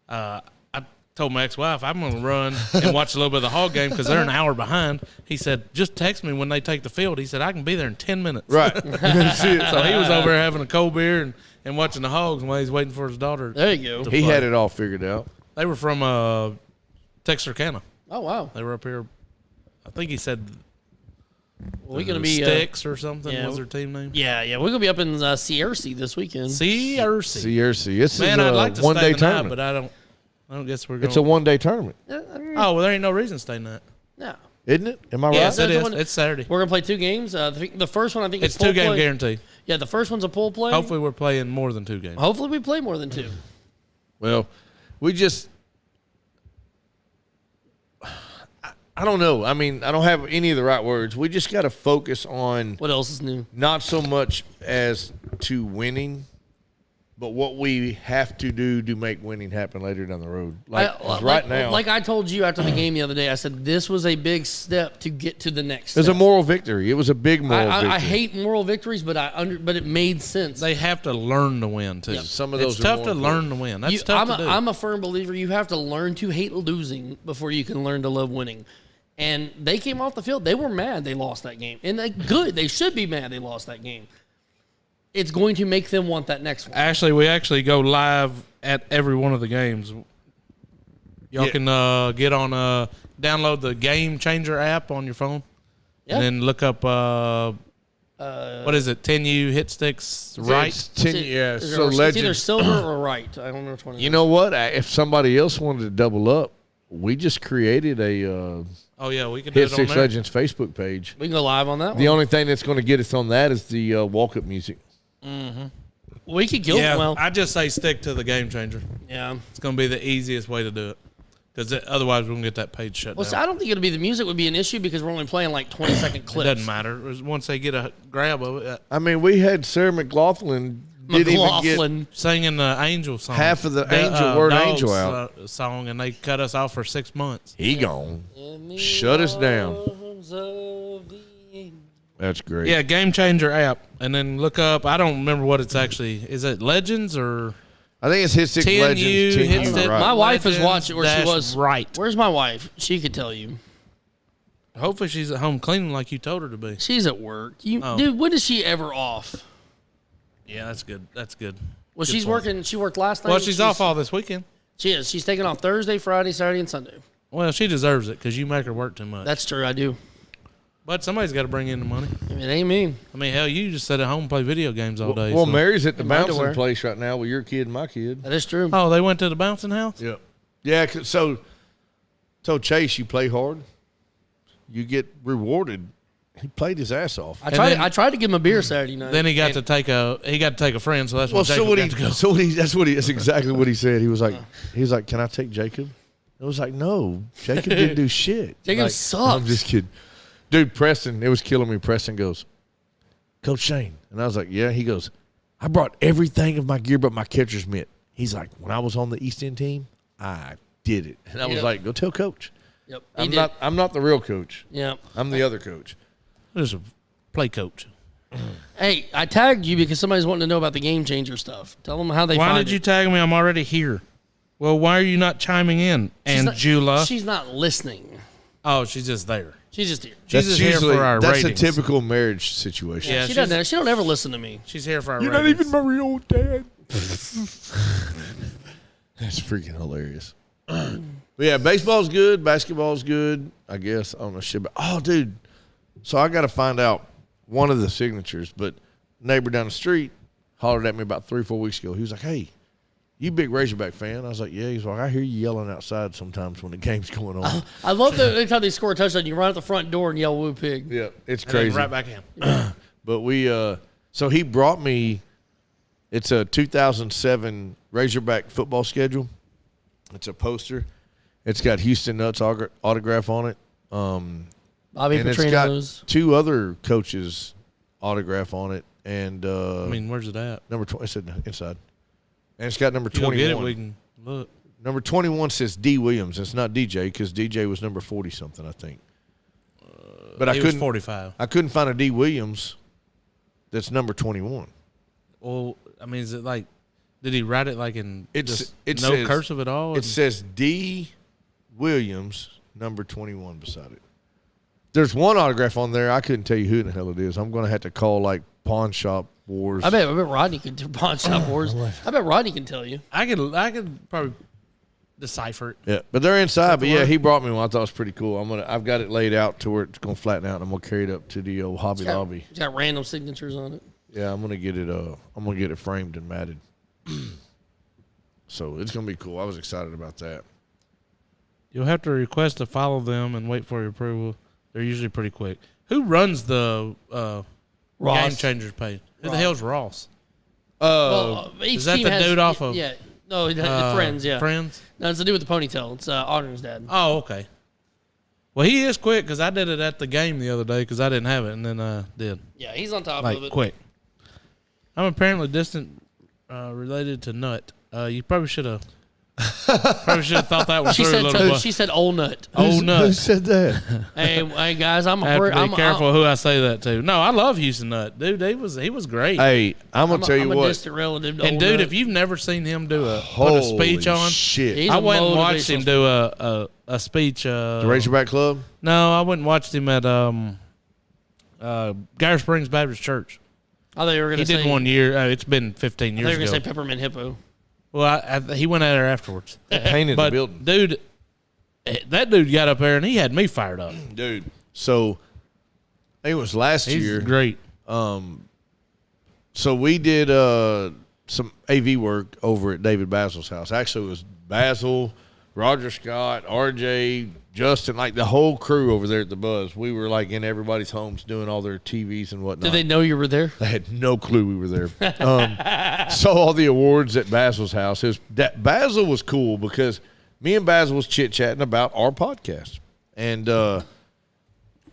I told my ex-wife I'm going to run and watch a little bit of the Hog game because they're an hour behind. He said, just text me when they take the field. He said I can be there in 10 minutes. Right. So he was over there having a cold beer and watching the Hogs while he's waiting for his daughter. There you go. He had it all figured out. They were from Texarkana. Oh, wow. They were up here. I think he said We're going to be. Sticks or something yeah, was their team name. Yeah. We're going to be up in Searcy this weekend. CRC. CRC. This Man, is I'd a like to one-day stay the night, tournament. but I don't guess we're going. It's a one-day tournament, Oh, well, there ain't no reason to stay night. No. isn't it? Am I right? Yes, that's it the is. one- It's Saturday. We're going to play 2 games. The first one, I think, It's is pool 2-game play. guarantee. Yeah, the first one's a pool play. Hopefully, we're playing more than 2 games. Hopefully we play more than 2. Well, we just. I don't know. I mean, I don't have any of the right words. We just got to focus on What else is new? not so much as to winning, but what we have to do to make winning happen later down the road. Like 'cause right now, Like I told you after the game the other day, I said this was a big step to get to the next it was a step. moral victory. It was a big moral victory. I hate moral victories, but but it made sense. They have to learn to win too. Yep. Some of It's those are tough more to learn to win. That's You- tough to do. I'm a firm believer you have to learn to hate losing before you can learn to love winning. And they came off the field. They were mad they lost that game. And good. They should be mad they lost that game. It's going to make them want that next one. Actually, we actually go live at every one of the games. Y'all Yeah. can get on download the Game Changer app on your phone, Yeah. and then look up what is it? 10U hit sticks right. It's 10, yeah, It's so either legend. silver or right. I don't know which one it is. You know what? If somebody else wanted to double up, we just created a Oh yeah, we can do Hit it on Six there. Legends Facebook page. We can go live on that The one. only thing that's going to get us on that is the walk-up music. We could kill Yeah, well. I just say stick to the Game Changer. Yeah. It's going to be the easiest way to do it, because otherwise we're going to get that page shut Well, see, down. I don't think it'll be the music would be an issue because we're only playing like 20-second It clips. doesn't matter. Once they get a grab of it, I mean, we had Sarah McLaughlin didn't even get McLaughlin. singing the Angel song, half of the Angel word Dogs, Angel out. Song, and they cut us off for 6 months. He gone. Shut us down. That's great. Yeah, Game Changer app, and then look up. I don't remember what it's actually. Is it Legends or I think it's Hit Six 10U Legends. 10U, hits it. right. My wife has Legends watched it where she dash was. right. Where's my wife? She could tell you. Hopefully she's at home cleaning like you told her to be. She's at work. Oh. Dude, when is she ever off? Yeah, that's good. That's good. Well, Good she's point. working. She worked last night. Well, she's off all this weekend. She is. She's taking off Thursday, Friday, Saturday, and Sunday. Well, she deserves it because you make her work too much. That's true. I do. But somebody's got to bring in the money. I mean, it ain't me. I mean, hell, you just sit at home and play video games all day. Well, so- Mary's at the my bouncing underwear. place right now with your kid and my kid. That is true. Oh, they went to the bouncing house? Yep. Yeah. So Chase, you play hard, you get rewarded. He played his ass off. I tried to give him a beer Saturday night. Then he got to take a friend, so that's Well, what Jacob got to go. that's exactly what he said. He was like, "Can I take Jacob?" I was like, "No, Jacob didn't do shit. Jacob Like, sucks. I'm just kidding, dude." Preston, it was killing me. Preston goes, "Coach Shane," and I was like, "Yeah." He goes, "I brought everything of my gear but my catcher's mitt." He's like, "When I was on the East End team, I did it. And I was Yep. like, go tell coach. Yep. I'm not the real coach. Yep. I'm the other coach. There's a play coach. Hey, I tagged you because somebody's wanting to know about the game changer stuff. Tell them how they Why find did you it. tag me? I'm already here. Well, why are you not chiming in, Angela? She's not listening. Oh, she's just there. She's just here. She's just here for our that's ratings. a typical marriage situation. Yeah, She she's- doesn't. She don't ever listen to me. She's here for our ratings. my real dad. That's freaking hilarious. But yeah, baseball's good. Basketball's good. I guess. I don't know shit. But, oh, dude. So I got to find out one of the signatures. But neighbor down the street hollered at me about 3 or 4 weeks ago. He was like, hey, you big Razorback fan? I was like, yeah. He's like, I hear you yelling outside sometimes when the game's going on. I love that every time they score a touchdown, you run out the front door and yell "Woo Pig." Yeah, it's And then crazy. right back in. But we, so he brought me, it's a 2007 Razorback football schedule. It's a poster. It's got Houston Nutt's autograph on it. Bobby And it's Petrino's. got 2 other coaches' autograph on it. And I mean, where's it at? number 20, it said inside. And it's got number If you don't 21. get it, we can look. Number 21 says D. Williams. It's not DJ because DJ was number 40-something, I think. But I He was couldn't 45. I couldn't find a D. Williams that's number 21. Well, I mean, is it like, did he write it like in It no says- cursive at all? It says D. Williams, number 21 beside it. There's one autograph on there. I couldn't tell you who in the hell it is. I'm going to have to call like Pawn Shop Wars. I bet Rodney can do Pawn Shop Wars. I bet Rodney can tell you. I could probably decipher it. Yeah, but they're inside. But yeah, he brought me one. I thought it was pretty cool. I've got it laid out to where it's going to flatten out. And I'm going to carry it up to the old Hobby Lobby. It's got random signatures on it. Yeah, I'm going to get it. I'm going to get it framed and matted. So it's going to be cool. I was excited about that. You'll have to request to follow them and wait for your approval. They're usually pretty quick. Who runs the Game Ross. Changers page? Who the hell's Ross? Well, each is that team the has, dude off of- Yeah. No, Friends, yeah. Friends? No, it's to do with the ponytail. It's Audrey's dad. Oh, okay. Well, he is quick because I did it at the game the other day because I didn't have it, and then did. Yeah, he's on top Like, of it. quick. I'm apparently distant related to Nut. You probably should have thought that one She through a said little bit. she said old nut. Old Who Nut. said that? Hey guys, I'm I have to be I'm careful who I say that to. No, I love Houston Nut. Dude, he was great. Hey, I'm going to tell you I'm a what. distant relative to And old dude, nut. if you've never seen him do put a Holy speech on, shit. He's I a went and watched him motivational do a speech. The Razorback Club? No, I went and watched him at Garrett Springs Baptist Church. I thought you were He going to say did 1 year. It's been 15 I thought you were years going to say ago. peppermint hippo. Well, he went out there afterwards. Painted But the building. dude, that dude got up there and he had me fired up. Dude. So, I think it was last He's year. great. So we did some AV work over at David Basil's house. Actually, it was Basil, Roger Scott, RJ, Justin, like the whole crew over there at the Buzz. We were like in everybody's homes doing all their TVs and whatnot. Did they know you were there? They had no clue we were there. Saw all the awards at Basil's house. Basil was cool because me and Basil was chit-chatting about our podcast. And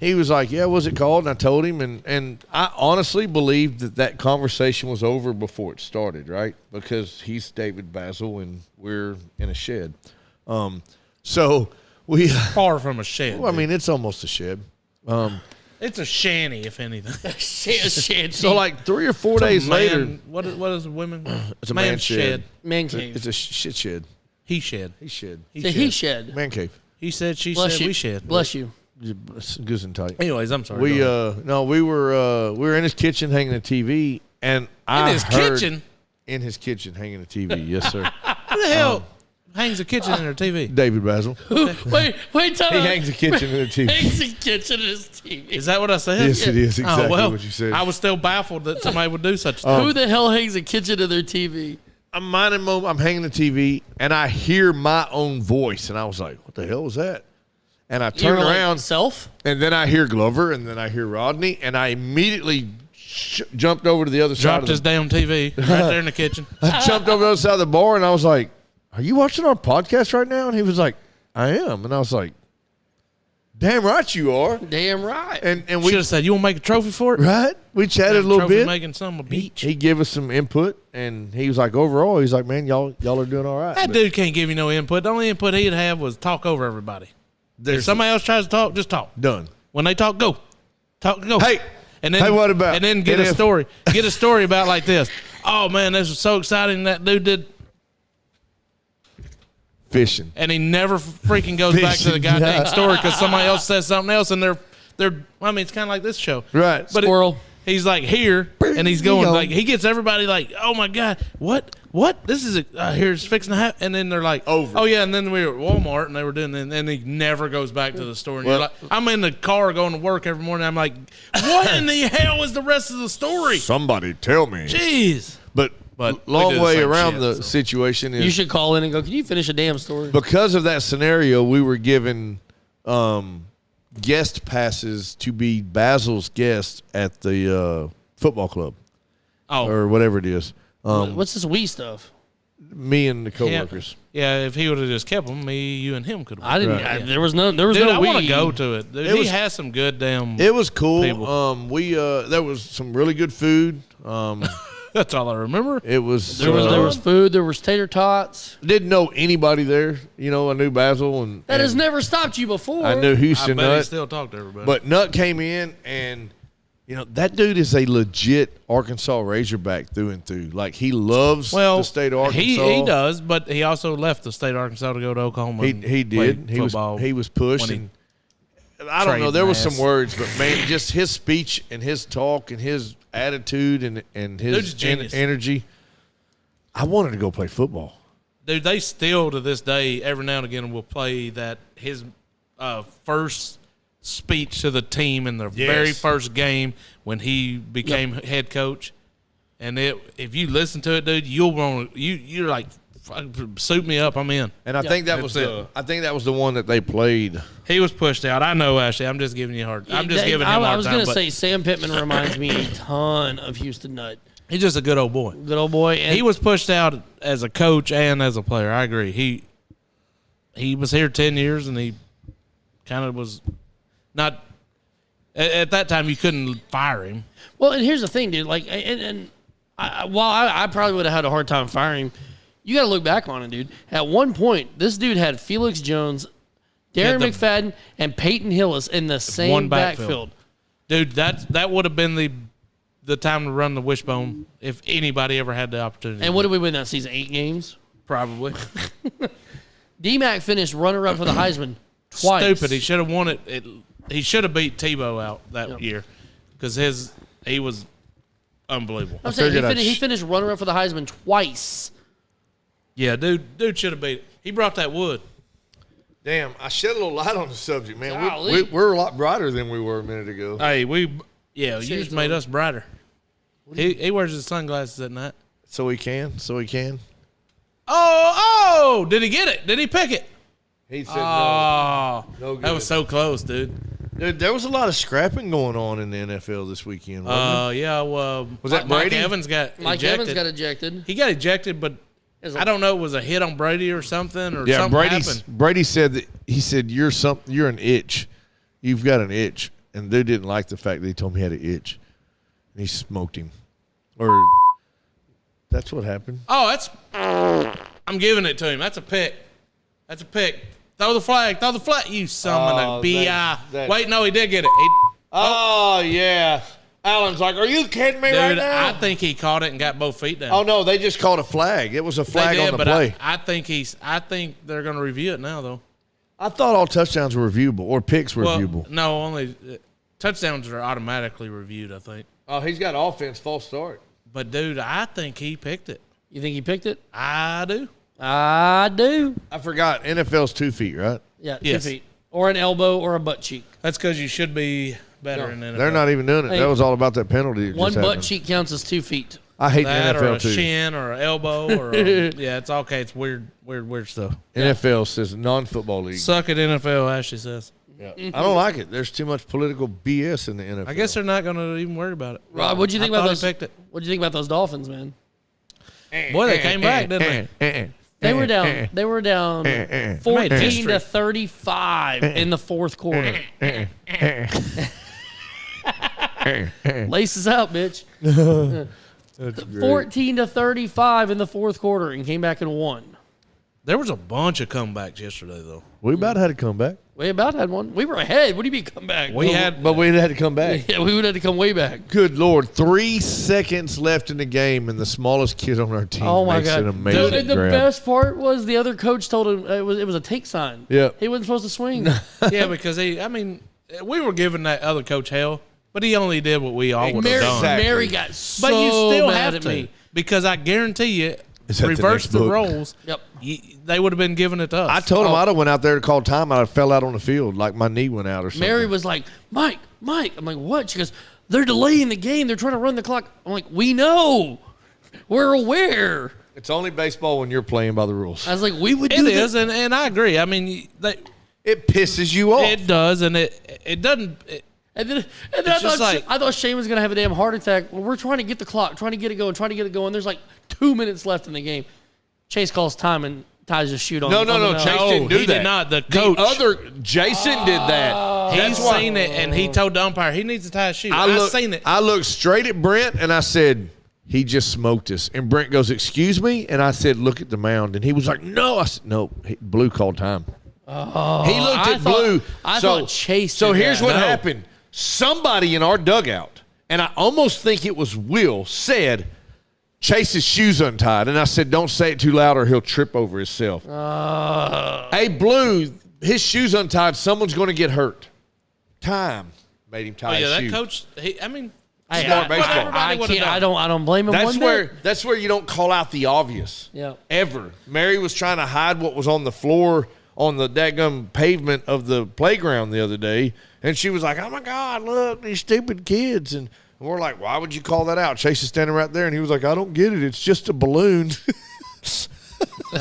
he was like, yeah, what's it called? And I told him. And I honestly believed that conversation was over before it started, right? Because he's David Basil and we're in a shed. So we, Far from a shed. well, I mean, it's almost a shed. it's a shanty, if anything. So like 3 or 4 days later, What is a women? it's a man shed. Man cave. It's a shit shed. He shed. He shed. It's a he shed. Man cave. He said, she Bless said, you. we shed. Bless you. Goose and tight. Anyways, I'm sorry. We Go ahead. we were in his kitchen hanging the TV, and I his heard- kitchen? in his kitchen hanging the TV. Yes, sir. Who the hell hangs a kitchen in their TV? David Basil. Wait, tell He me. hangs the kitchen in the TV. Hangs the kitchen in his TV. Is that what I said? Yes, it is exactly oh, well, what you said. I was still baffled that somebody would do such a thing. Who the hell hangs a kitchen in their TV? I'm minding my, I'm hanging the TV, and I hear my own voice, and I was like, "What the hell was that?" And I You turn were like, around, self? and then I hear Glover, and then I hear Rodney, and I immediately jumped over to the other side Dropped of his damn TV right there in the kitchen. I jumped over the other side of the bar, and I was like, "Are you watching our podcast right now?" And he was like, "I am." And I was like, Damn right you are. Damn right. And Should we have said, "You want to make a trophy for it?" right. We chatted a little Trophy bit. making some a beach. He gave us some input, and he was like, overall, he's like, man, y'all are doing all right. That But dude can't give you no input. The only input he'd have was talk over everybody. If there's somebody else tries to talk, just talk. done. When they talk, go. Go. Hey, and then, hey, what about- And then get and a if- story. Get a story about like this. Oh man, this was so exciting. That dude did, Fishing. and he never freaking goes back to the goddamn story because somebody else says something else, and they're. I mean, it's kind of like this show, Right. But Squirrel. he's like here, and he's going go. like he gets everybody like, oh my god, what? This is here's fixing to happen, and then they're like, Over. Oh yeah, and then we were at Walmart, and they were doing, and he never goes back to the store. And you're Well- like, I'm in the car going to work every morning. I'm like, what in the hell is the rest of the story? Somebody tell me. Jeez. But But we long do the way same around shit, the so. situation is You should call in and go, can you finish a damn story? because of that scenario, we were given guest passes to be Basil's guest at the football club Oh, or whatever it is. What's this we stuff? Me and the yeah. coworkers. Yeah, if he would have just kept them, me, you, and him could have. I didn't. Right. There was no. There was Dude, no. I want to we. go to it. Dude, It he was- has some good damn. It was cool. People. We there was some really good food. That's all I remember. It was There was food. There was tater tots. didn't know anybody there. You know, I knew Basil and That has and never stopped you before. I knew I Houston bet he Nut. still talked to everybody. But Nut came in, and you know that dude is a legit Arkansas Razorback through and through. Like he loves the state of Arkansas. he does, but he also left the state of Arkansas to go to Oklahoma. He and did. play He was football pushed, when and I don't know. traded There was ass. some words, but man, just his speech and his talk and his attitude and Dude's his genius. energy. I wanted to go play football. Dude, they still to this day every now and again will play that his first speech to the team in the very first game when he became head coach. And if you listen to it, dude, you'll want you're like, suit me up, I'm in. And I think that was the one that they played. He was pushed out. I know, Ashley. I'm just giving you hard. I'm just giving him a hard time. I was going to but say Sam Pittman reminds me a ton of Houston Nut. he's just a good old boy. Good old boy. And He was pushed out as a coach and as a player. I agree. He was here 10 years, and he kind of was not at that time. You couldn't fire him. Well, and here's the thing, dude. Like, while I probably would have had a hard time firing him, you got to look back on it, dude. At one point, this dude had Felix Jones, Darren Had the- McFadden, and Peyton Hillis in the same one backfield. Dude, that would have been the time to run the wishbone if anybody ever had the opportunity. And what did we win that season? 8 games. Probably D-Mac finished runner-up for the Heisman twice. stupid. He should have won it. He should have beat Tebow out that year because he was unbelievable. I'm saying figured he finished runner-up for the Heisman twice. Yeah, dude should have beat it. He brought that wood. Damn, I shed a little light on the subject, man. Golly. We're a lot brighter than we were a minute ago. Hey, you just Shades made on. us brighter. He wears his sunglasses at night. So he can. Oh, did he get it? Did he pick it? He said Oh, No that was good. so close, dude. Dude, there was a lot of scrapping going on in the NFL this weekend. Wasn't Yeah, well, Was that Mike Brady? Evans got Mike ejected. Evans got ejected. He got ejected, but It was a- I don't know. It was a hit on Brady or something, or yeah, something happened. Brady said that he said you're an itch. You've got an itch. And dude didn't like the fact that he told me he had an itch. And he smoked him. Or that's what happened. Oh, I'm giving it to him. That's a pick. That's a pick. Throw the flag. Throw the flag. You son of a B.I. that- Wait, no, he did get it. Oh, yeah. Alan's like, are you kidding me right Dude, now? I think he caught it and got both feet down. Oh, no, they just called a flag. It was a They flag did, on the but play. I think they're going to review it now, though. I thought all touchdowns were reviewable or picks were Well, reviewable. no, only touchdowns are automatically reviewed, I think. Oh, he's got offense, false start. But, dude, I think he picked it. You think he picked it? I do. I do. I forgot. NFL's 2 feet, right? Yeah, Yes. 2 feet. Or an elbow or a butt cheek. That's because you should be better in NFL. They're not even doing it. Hey, that was all about that penalty. that One just butt happened. cheek counts as 2 feet. I hate that the or NFL a too. shin or an elbow or a, yeah, it's okay. It's weird stuff. NFL says non-football league. Suck at NFL, Ashley says. I don't like it. There's too much political BS in the NFL. I guess they're not going to even worry about it. Rob, what'd you think I about thought those? he picked it. What'd you think about those Dolphins, man? Boy, they came back, didn't they? They were down. They were down 14 to 35 in the fourth quarter. Laces out, bitch. 14 to 35 in the fourth quarter and came back and won. There was a bunch of comebacks yesterday, though. We about had to come back. We about had one. We were ahead. What do you mean come back? We had, But we had to come back. Yeah, we would have to come way back. Good Lord. 3 seconds left in the game, and the smallest kid on our team Oh my makes god! an amazing and the grab. best part was the other coach told him it was a take sign. Yeah. He wasn't supposed to swing. yeah, because we were giving that other coach hell, but he only did what we all would have done. Mary got so But you still mad have at to, me. because I guarantee you, Is that the reverse next the book? roles. Yep. They would have been giving it to us. I told him I'd have went out there to call time. I'd have fell out on the field like my knee went out or something. Mary was like, Mike. I'm like, what? She goes, they're delaying the game. They're trying to run the clock. I'm like, we know. We're aware. It's only baseball when you're playing by the rules. I was like, we would It do is, this. and I agree. I mean, It pisses you off. it does, and it doesn't. And then just like- I thought Shane was going to have a damn heart attack. Well, we're trying to get the clock, trying to get it going. There's like 2 minutes left in the game. Chase calls time and ties his shoot on. No, on the mound. Chase didn't do he that. did not. The coach. The other Jason did that. He's seen it, and he told the umpire he needs to tie his shoe. I seen it. I looked straight at Brent and I said, he just smoked us. And Brent goes, excuse me? And I said, look at the mound. And he was like, no. I said, no. Blue called time. Oh, He looked I at thought- Blue. I thought Chase So did here's that. what No. happened. Somebody in our dugout, and I almost think it was Will, said, Chase's shoes untied. And I said, don't say it too loud or he'll trip over himself. Hey, Blue, his shoes untied. Someone's going to get hurt. Time made him tie Oh, yeah, his shoe. that coach. Smart baseball. I would've can't. done. I don't blame him. one bit. That's where you don't call out the obvious. Yeah. Ever. Mary was trying to hide what was on the floor on the daggum pavement of the playground the other day, and she was like, "Oh my God, look, these stupid kids!" And we're like, "Why would you call that out?" Chase is standing right there, and he was like, "I don't get it. It's just a balloon." It's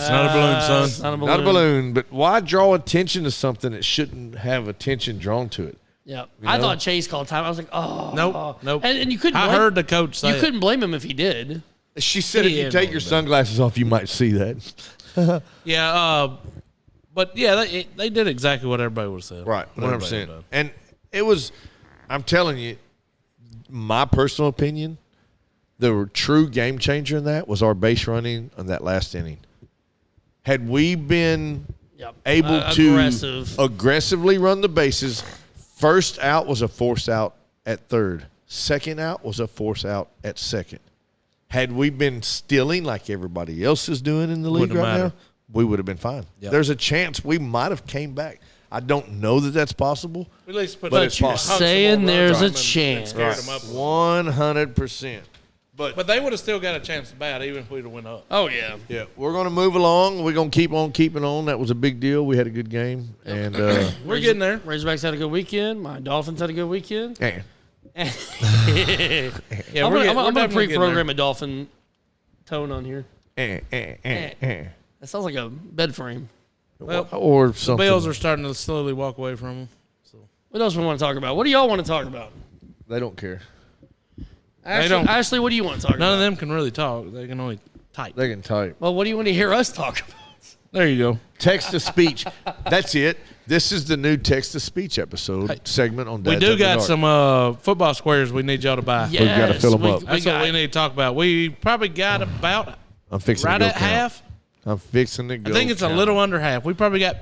not a balloon, son. Not a balloon. Not a balloon, but why draw attention to something that shouldn't have attention drawn to it? Yeah. I thought Chase called time. I was like, Nope. And you couldn't. I blame- heard the coach say You couldn't blame him if he did. She said, "If you Yeah, take no, your but- sunglasses off, you might see that." Yeah, but yeah, they did exactly what everybody would have said. Right, What everybody 100%. would've done. And it was, I'm telling you, my personal opinion, the true game changer in that was our base running on that last inning. Had we been Yep. able to Aggressive. aggressively run the bases, first out was a force out at third. Second out was a force out at second. Had we been stealing like everybody else is doing in the league Wouldn't right matter. now, we would have been fine. Yep. There's a chance we might have came back. I don't know that that's possible. At least put But a- it's possible. hung some Saying more there's runs a on them and chance. scared them up. 100%. But they would have still got a chance to bat even if we'd have went up. Oh yeah. Yeah, we're going to move along. We're going to keep on keeping on. That was a big deal. We had a good game. And We're getting there. Razorbacks had a good weekend. My Dolphins had a good weekend. eh, Yeah, I'm we're gonna definitely pre-program a Dolphin tone on here. eh. That sounds like a bed frame. Well, Or the something. Bills are starting to slowly walk away from them. What else we want to talk about? What do y'all want to talk about? They don't care. Ashley, don't. Ashley, what do you want to talk None about? of them can really talk. They can only type. They can type. Well, what do you want to hear us talk about? There you go. Text to speech. That's it. This is the new text to speech episode segment on We Dads do After got Dark. some football squares we need y'all to buy. Yes, gotta fill 'em up. That's what we need to talk about. We probably got about I'm fixing right to go at count. half. I'm fixing to go I think it's a count. little under half. We probably got,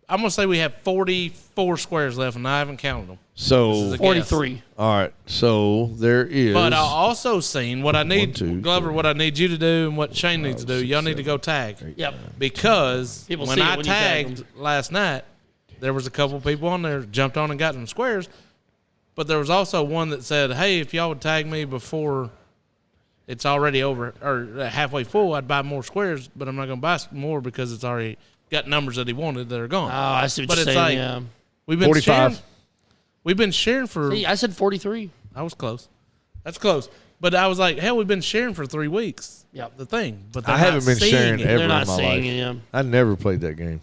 I'm going to say we have 44 squares left, and I haven't counted them. So, This is a 43. all right. So there is. But I also seen what I need, 1, 2, Glover, what I need you to do and what Shane needs to do. Y'all need to go tag. Yep. Because People when see it I when you tag tagged them. last night, there was a couple people on there jumped on and got them squares. But there was also one that said, hey, if y'all would tag me before it's already over or halfway full, I'd buy more squares, but I'm not going to buy more because it's already got numbers that he wanted that are gone. Oh, I see what But you're it's saying. like- Yeah. We've been 45. sharing. We've been sharing for. See, I said 43. I was close. That's close. But I was like, hell, we've been sharing for 3 weeks. Yep. The thing. But I they're haven't not been seeing sharing it. ever They're not in my seeing life. it. Yeah. I never played that game.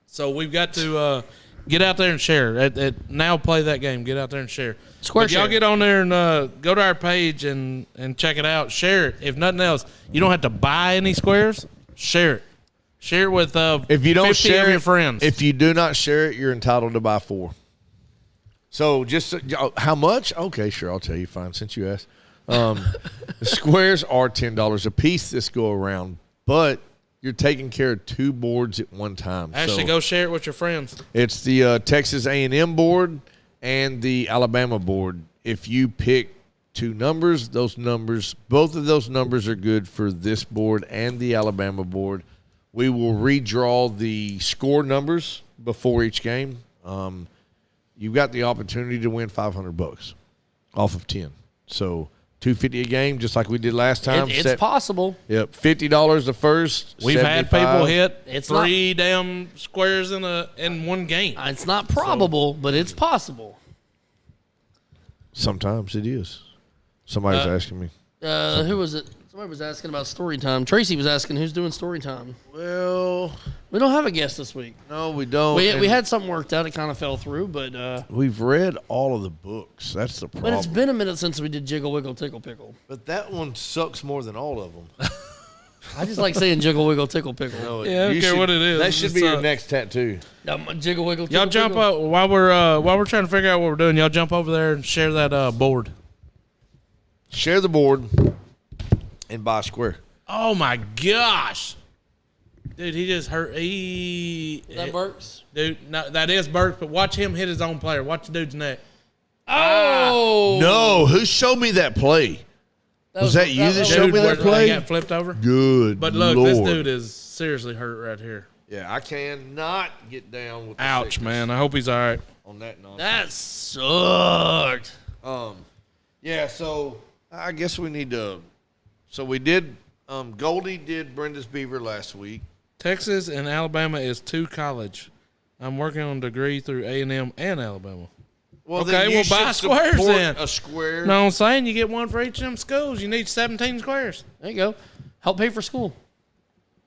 So we've got to get out there and share. Now play that game. Get out there and share. Square But y'all share. get on there and go to our page and check it out. Share it. If nothing else, you don't have to buy any squares. Share it. Share it with If you don't 50 share of your it, friends. if you do not share it, you're entitled to buy 4. So just how much? Okay, sure, I'll tell you. Fine, since you asked. The squares are $10 a piece this go around, but you're taking care of 2 boards at one time. Actually, So go share it with your friends. it's the Texas A&M board and the Alabama board. If you pick 2 numbers, both of those numbers are good for this board and the Alabama board. We will redraw the score numbers before each game. You've got the opportunity to win $500 off of 10. So $250 a game, just like we did last time. It's possible. Yep, $50 the first. We've had people $75. hit It's 3 damn squares in one game. It's not probable, but it's possible. Sometimes it is. Somebody's asking me. Who was it? Somebody was asking about story time. Tracy was asking who's doing story time. Well, We don't have a guest this week. no, we don't. We And had something worked out. It kind of fell through, but we've read all of the books. That's the problem. it's been a minute since we did Jiggle Wiggle Tickle Pickle. But that one sucks more than all of them. I just like saying Jiggle Wiggle Tickle Pickle. Yeah, I don't care what it is. That should It's, be your next tattoo. Jiggle Wiggle Tickle Y'all jump Pickle. up while we're trying to figure out what we're doing. Y'all jump over there and share that board. Share the board and buy a square. Oh my gosh, dude! He just hurt. That Burks? Dude, no, that is Burks. But watch him hit his own player. Watch the dude's neck. Oh! No, who showed me that play? Was that you that showed me where that play? He got flipped over. Good. But look, Lord. this dude is seriously hurt right here. Yeah, I cannot get down with the Ouch, sickness man. I hope he's all right. on that nonsense. That sucked. Yeah, so I guess we need to. So we did. Goldie did Brenda's Beaver last week. Texas and Alabama is 2 college. I'm working on a degree through A&M and Alabama. Well, Okay, then you well, buy should squares support then. A square. No, I'm saying you get one for each of them schools. You need 17 squares. There you go. Help pay for school.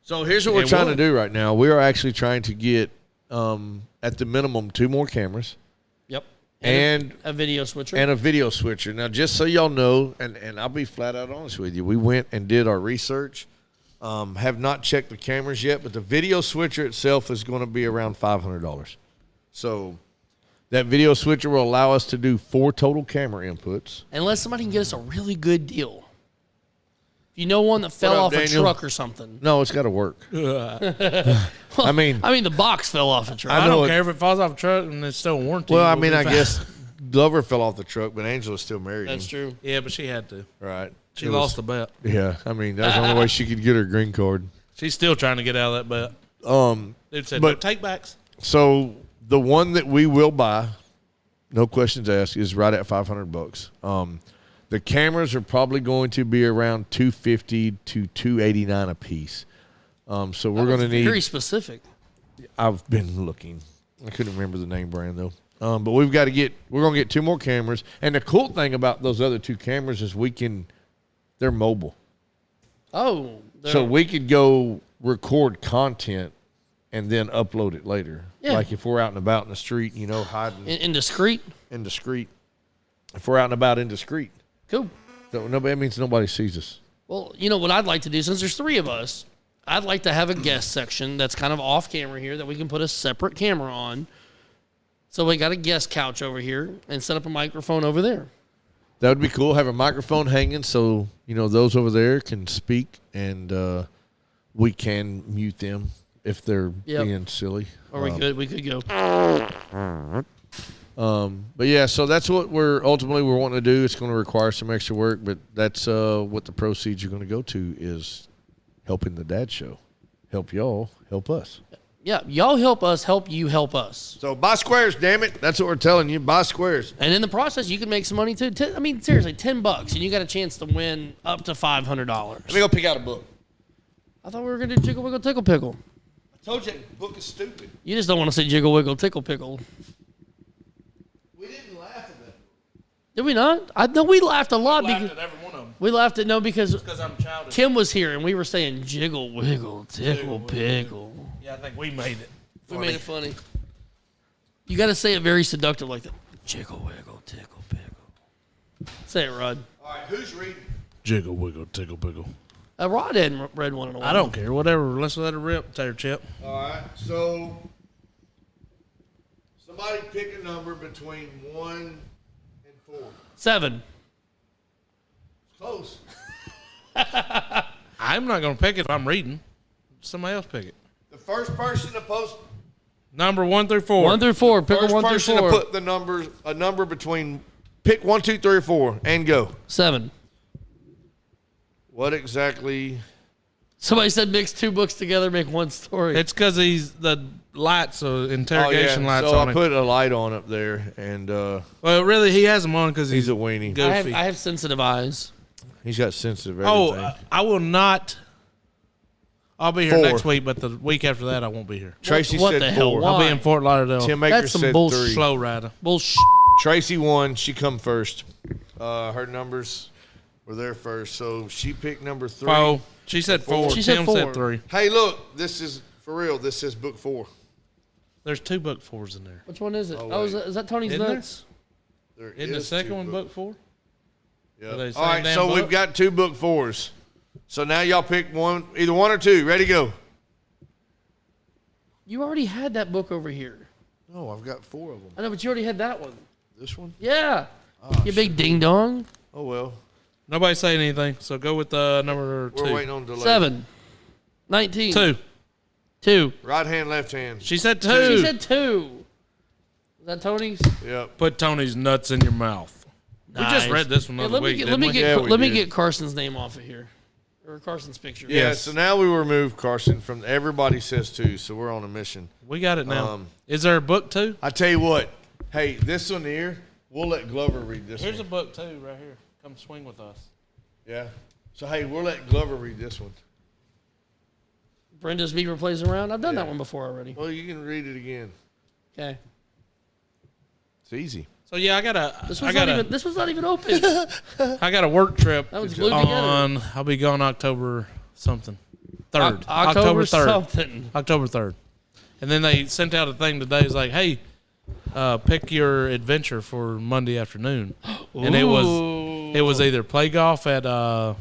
So here's what we're It trying would. to do right now. We are actually trying to get, at the minimum, 2 more cameras Yep. and A video switcher. a video switcher. Now, just so y'all know, and I'll be flat out honest with you, we went and did our research. Have not checked the cameras yet, but the video switcher itself is going to be around $500. So that video switcher will allow us to do 4 total camera inputs. Unless somebody can get us a really good deal. If you know one that fell up, off Daniel? a truck or something. No, it's got to work. I mean, the box fell off a truck. I know don't it- care if it falls off a truck and it's still warranty. well, I we'll mean, be I fine. guess Glover fell off the truck, but Angela's still married. That's him. true. Yeah, but she had to. Right. She It lost was- the bet. Yeah, I mean, that's the only way she could get her green card. She's still trying to get out of that bet. Dude said, But- no take backs. So the one that we will buy, no questions asked, is right at $500. The cameras are probably going to be around $250 to $289 a piece. So we're going to need. Very specific. I've been looking. I couldn't remember the name brand though. But we're going to get 2 more cameras. And the cool thing about those other 2 cameras is they're mobile. Oh. So we could go record content and then upload it later. Yeah. Like if we're out and about in the street, hiding indiscreet. indiscreet. If we're out and about indiscreet. Cool. So that means nobody sees us. Well, you know what I'd like to do, since there's 3 of us, I'd like to have a guest section that's kind of off camera here that we can put a separate camera on. So we got a guest couch over here and set up a microphone over there. That would be cool. Have a microphone hanging so, those over there can speak and we can mute them if they're Yep. being silly. Or we could go. But yeah, so that's what we're wanting to do. It's going to require some extra work, but that's what the proceeds are going to go to is helping the dad show. Help y'all, help us. Yeah, y'all help us, help you help us. So buy squares, damn it. That's what we're telling you. Buy squares. And in the process, you can make some money too. Seriously, $10, and you got a chance to win up to $500. Let me go pick out a book. I thought we were going to do Jiggle Wiggle Tickle Pickle. I told you that book is stupid. You just don't want to say Jiggle Wiggle Tickle Pickle. We didn't laugh at that. Did we not? I know we laughed a lot Laughed because at every one of them we laughed at because because I'm childish. Kim was here and we were saying Jiggle Wiggle Tickle Pickle. Yeah, I think we made it. We made it funny. You got to say it very seductive like that. Jiggle Wiggle Tickle Pickle. Say it, Rod. All right, who's reading? Jiggle, wiggle, tickle, pickle. Rod hadn't read one in a while. I don't care. Whatever. Let's let it rip, Tater Chip. All right. So somebody pick a number between 1 and 4. 7. Close. I'm not going to pick it if I'm reading. Somebody else pick it. The first person to post. Number 1 through 4. 1 through 4. Pick a First 1 through person 4. to put a number between. Pick 1, 2, 3, or 4, and go. 7. What exactly? Somebody said mix 2 books together, make one story. It's because he's the lights, interrogation lights So on I it. put a light on up there, and Well, really, he has them on because he's a weenie. goofy. I have sensitive eyes. He's got sensitive everything. I will not. I'll be here 4. next week, but the week after that, I won't be here. Tracy what said the hell? 4. Why? I'll be in Fort Lauderdale. Tim Baker That's some said bullshit. 3. Slow rider. Bullshit. Tracy won. She come first. Her numbers were there first, so she picked number 3. Oh, she said 4. She said Tim 4. said 3. Hey, look, this is for real. This is book 4. There's 2 book 4s in there. Which one is it? Oh, Oh, is wait. that Tony's Isn't there? notes? There Isn't the is second 2 one book 4? Yep. Are they All same right, damn so book? we've got 2 book 4s. So now y'all pick one, either 1 or 2. Ready, go. You already had that book over here. No, I've got 4 of them. I know, but you already had that one. This one? Yeah. You big ding dong. Oh, well. Nobody saying anything, so go with number 2. We're waiting on delay. 7. 19. 2. 2. Right hand, left hand. She said 2. She said 2. Is that Tony's? Yep. Put Tony's nuts in your mouth. We just Nice. read this one the Hey, other let me week, get, didn't let me we? get, Yeah, we let me did. get Carson's name off of here, or Carson's picture. Yeah, Yes. so now we remove Carson from everybody says 2, so we're on a mission. We got it now. Um, Is there a book 2? I tell you what. Hey, this one here, we'll let Glover read this Here's a one. book 2 right here. Come swing with us. Yeah. So, hey, we'll let Glover read this one. Brenda's Beaver plays around. I've done Yeah. that one before already. Well, you can read it again. Okay. It's easy. So yeah, I got This was not even open. a work trip That was glued together. on. I'll be gone October something. 3rd. October 3rd. something. October 3rd. And then they sent out a thing today. It's like, hey, pick your adventure for Monday afternoon. And it was either play golf at Top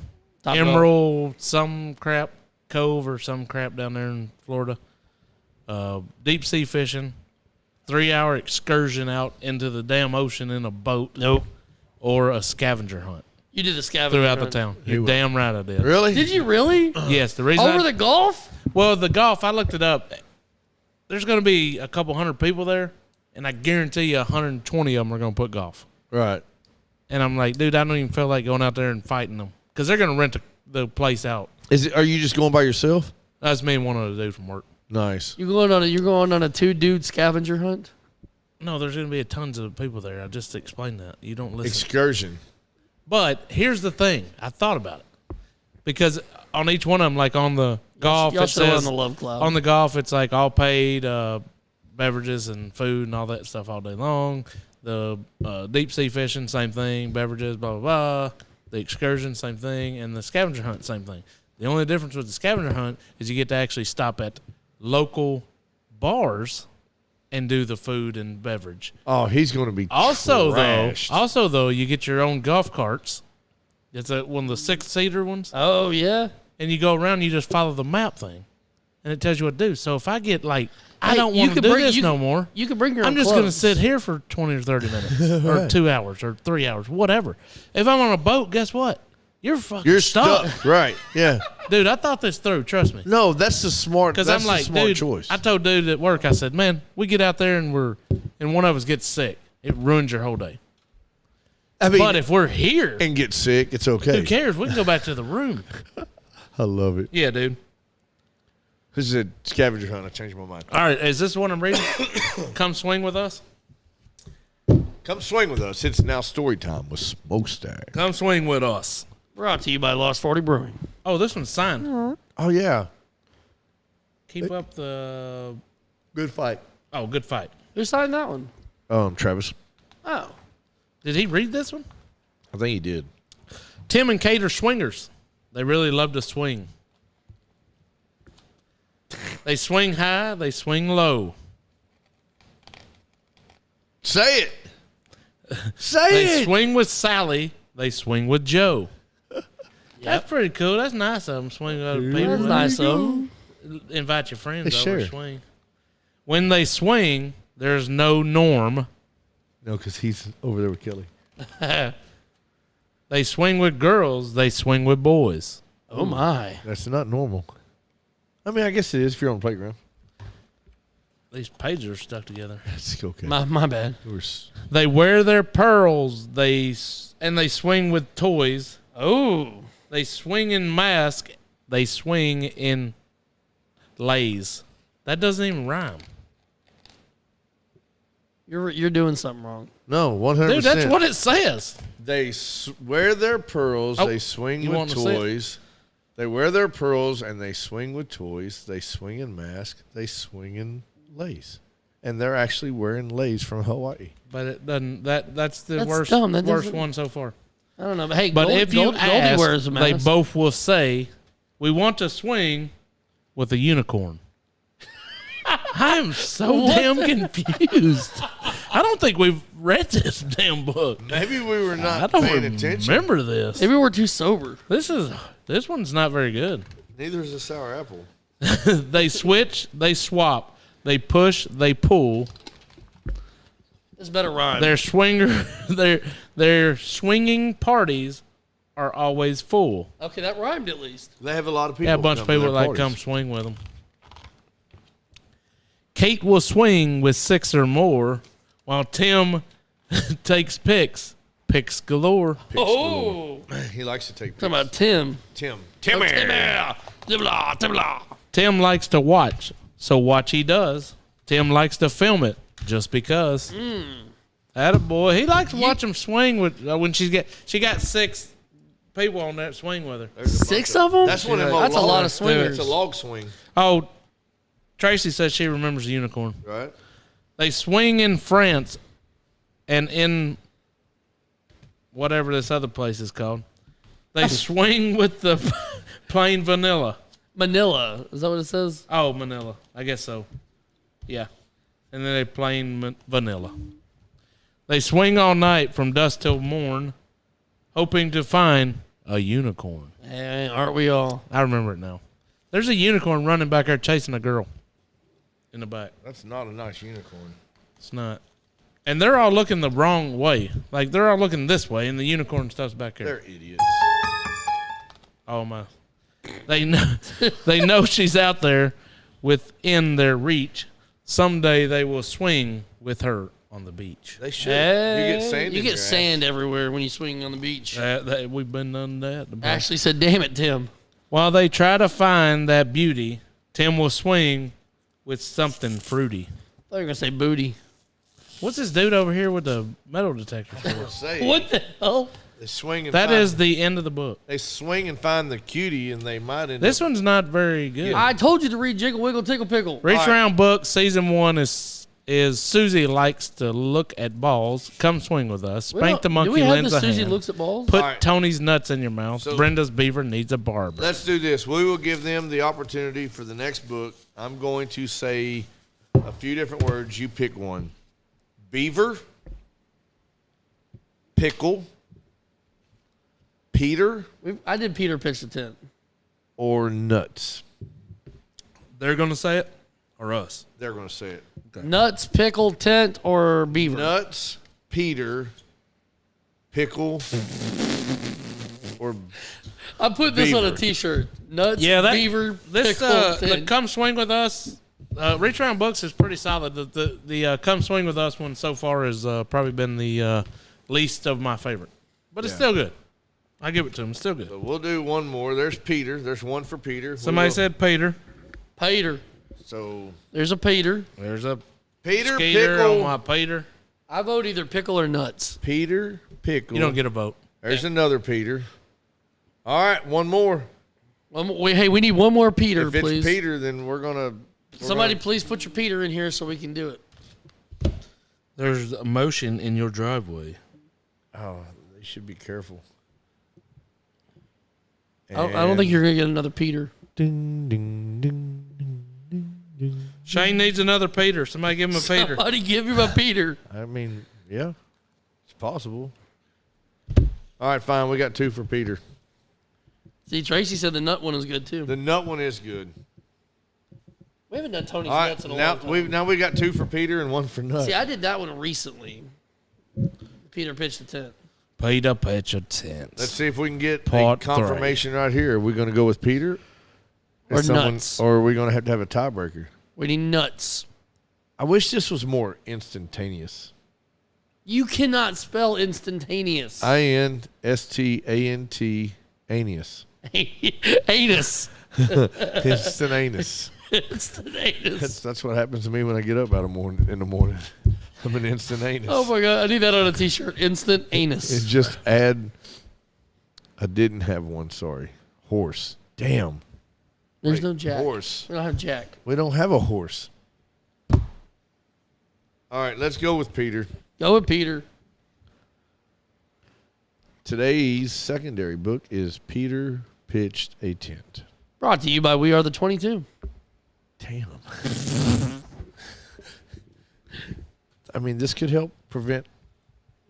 Emerald some crap cove or some crap down there in Florida. Deep sea fishing. 3-hour excursion out into the damn ocean in a boat. Nope. Or a scavenger hunt You did a scavenger throughout the hunt. town. You're damn right I did. Really? Did you really? Yes, the reason Over the golf? well, the golf, I looked it up. There's going to be a couple hundred people there, and I guarantee you 120 of them are going to put golf. Right. And I'm like, dude, I don't even feel like going out there and fighting them because they're going to rent the place out. Are you just going by yourself? That's me and one other dude from work. Nice. You're going on a 2-dude scavenger hunt? No, there's going to be tons of people there. I just explained that. You don't listen. Excursion. But here's the thing. I thought about it because on each one of them, like on the golf, Y'all it still says on the love cloud. on the golf, it's like all paid beverages and food and all that stuff all day long. The deep sea fishing, same thing. Beverages, blah, blah, blah. The excursion, same thing. And the scavenger hunt, same thing. The only difference with the scavenger hunt is you get to actually stop at local bars and do the food and beverage. Oh, he's going to be trashed. Also though, you get your own golf carts. It's one of the 6-seater ones. Oh, yeah? And you go around, you just follow the map thing. And it tells you what to do. So if I get like, I Hey, don't you want to could do bring- this you- no more. You can bring your own I'm just going to clubs. sit here for 20 or 30 minutes or 2 hours or 3 hours, whatever. If I'm on a boat, guess what? You're fucking You're stuck. stuck. Right. Yeah. Dude, I thought this through. Trust me. No, that's the smart. Because That's I'm like, the smart dude, choice. I told dude at work, I said, man, we get out there and one of us gets sick. It ruins your whole day. I mean, But if we're here, and get sick, it's okay. who cares? We can go back to the room. I love it. Yeah, dude. This is a scavenger hunt. I changed my mind. All right, is this one I'm reading? Come swing with us. Come swing with us. It's now story time with Smokestack. Come swing with us. Brought to you by Lost 40 Brewing. Oh, this one's signed. Oh yeah, Keep up the. good fight. Oh, good fight. Who signed that one? Travis. Oh. Did he read this one? I think he did. Tim and Kate are swingers. They really love to swing. They swing high, they swing low. Say it. Say They it. swing with Sally, they swing with Joe. That's pretty cool. That's nice of them, swing with other people. That's nice of them. Invite your friends They over to share. swing. When they swing, there's no norm. No, because he's over there with Kelly. They swing with girls. They swing with boys. Oh my! That's not normal. I mean, I guess it is if you're on the playground. These pages are stuck together. That's okay. My bad. They wear their pearls. They swing with toys. Oh, They swing in mask. They swing in lays. That doesn't even rhyme. you're doing something wrong. No, 100%. Dude, that's what it says. They wear their pearls. Oh, They swing you with want to see it? toys. They wear their pearls and they swing with toys. They swing in mask. They swing in lace. And they're actually wearing lace from Hawaii. But it doesn't. That's the That's worst dumb. That worst doesn't- one so far. I don't know, but hey, But if you Goldie ask, wears a mask. they both will say, "We want to swing with a unicorn." I am so damn confused. I don't think we've read this damn book. Maybe we were I not don't paying attention. remember this. Maybe we're too sober. This one's not very good. Neither is a sour apple. They switch, they swap, they push, they pull. This better rhyme. Their swinger, their swinging parties are always full. Okay, that rhymed at least. They have a lot of people. Yeah, a bunch of come to people their that like come parties. swing with them. Kate will swing with 6 or more, while Tim takes picks galore. Oh, He likes to take talking pictures. about Tim. Tim. Tim likes to watch, so watch he does. Tim likes to film it, just because. Attaboy. He likes to watch him swing with when she got 6 people on that swing with her. There's a bunch 6 of them? That's one of them. That's a lot of It's swingers. a log swing, Oh, Tracy says she remembers the unicorn. right? They swing in France and in whatever this other place is called. They swing with the plain vanilla. Manila. Is that what it says? Oh, Manila. I guess so. Yeah. And then they plain vanilla. They swing all night from dusk till morn, hoping to find a unicorn. Hey, aren't we all? I remember it now. There's a unicorn running back there chasing a girl in the back. That's not a nice unicorn. It's not. And they're all looking the wrong way. Like, they're all looking this way, and the unicorn stuff's back there. They're idiots. Oh, my. They know she's out there within their reach. Someday they will swing with her on the beach. They should. You get sand. You in get your sand everywhere when you swing on the beach. We've been done that. Ashley said, "Damn it, Tim." While they try to find that beauty, Tim will swing with something fruity. I thought you were gonna say booty. What's this dude over here with the metal detector for? ass. Say, What the hell? They swing and That find, is the end of the book. They swing and find the cutie, and they might end This up. one's not very good. I told you to read Jiggle Wiggle Tickle Pickle. Reach All right. Around book season 1 is Susie likes to look at balls. Come swing with us. Spank the monkey Do we have lends the a Susie hand. looks at balls? Put All right. Tony's nuts in your mouth. So- Brenda's beaver needs a barber. Let's do this. We will give them the opportunity for the next book. I'm going to say a few different words. You pick one. Beaver, pickle, Peter, I did Peter pitch the tent. or nuts. They're gonna say it, or us. They're going to say it. Nuts, pickle, tent, or beaver. Nuts, Peter, pickle, or I put this on a Beaver. T-shirt. Nuts, Yeah, that beaver, This pickle, the tent. Come Swing with Us. Reach Around Books is pretty solid. The Come Swing with Us one so far has probably been the least of my favorite, but it's still good. I give it to him. It's still good. So we'll do one more. There's Peter. There's one for Peter. Somebody said Peter. Peter. so. There's a Peter. There's a Peter, skater pickle, on my Peter. I vote either pickle or nuts. Peter, pickle. You don't get a vote. There's another Peter. All right, one more. Hey, we need one more Peter, If it's please. Peter, then we're gonna. Somebody please put your Peter in here so we can do it. There's a motion in your driveway. Oh, they should be careful. I don't think you're going to get another Peter. Ding, ding, ding, ding, ding. Shane needs another Peter. Somebody give him a Peter. Somebody give him a Peter. I mean, yeah, it's possible. All right, fine. We got 2 for Peter. See, Tracy said the nut one is good too. The nut one is good. We haven't done Tony's All right, nuts in a long time. now we got 2 for Peter and 1 for Nut. See, I did that one recently. Peter pitched the tent. Peter pitch a tent. Let's see if we can get Part a confirmation right here. Are we going to go with Peter? Or nuts. Or are we going to have a tiebreaker? We need nuts. I wish this was more instantaneous. You cannot spell instantaneous. INSTANT anus. Anus. Instantaneous. Instantaneous. That's what happens to me when I get up in the morning. I'm an instant anus. Oh my God. I need that on a t-shirt. Instant anus. And just add. I didn't have one. Sorry, horse. Damn. There's no Jack. Horse. We don't have Jack. We don't have a horse. All right, let's go with Peter. Go with Peter. Today's secondary book is Peter Pitched a Tent. Brought to you by We Are the 22. Damn. I mean, this could help prevent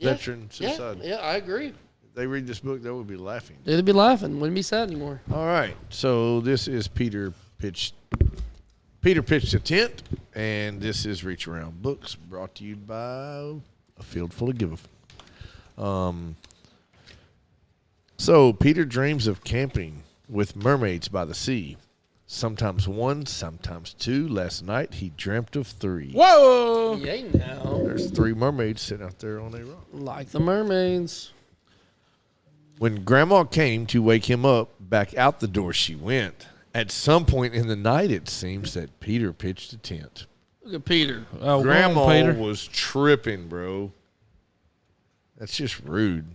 veteran suicide. Yeah, I agree. If they read this book, they would be laughing. They'd be laughing. Wouldn't be sad anymore. All right, so this is Peter Pitched a Tent, and this is Reach Around Books, brought to you by A Field Full of Give. So Peter dreams of camping with mermaids by the sea. Sometimes 1, sometimes 2. Last night he dreamt of 3. Whoa! Yay now. There's 3 mermaids sitting out there on a rock. Like the mermaids. When Grandma came to wake him up, back out the door she went. At some point in the night, it seems that Peter pitched a tent. Look at Peter. Oh, Grandma Peter. was tripping, bro. That's just rude.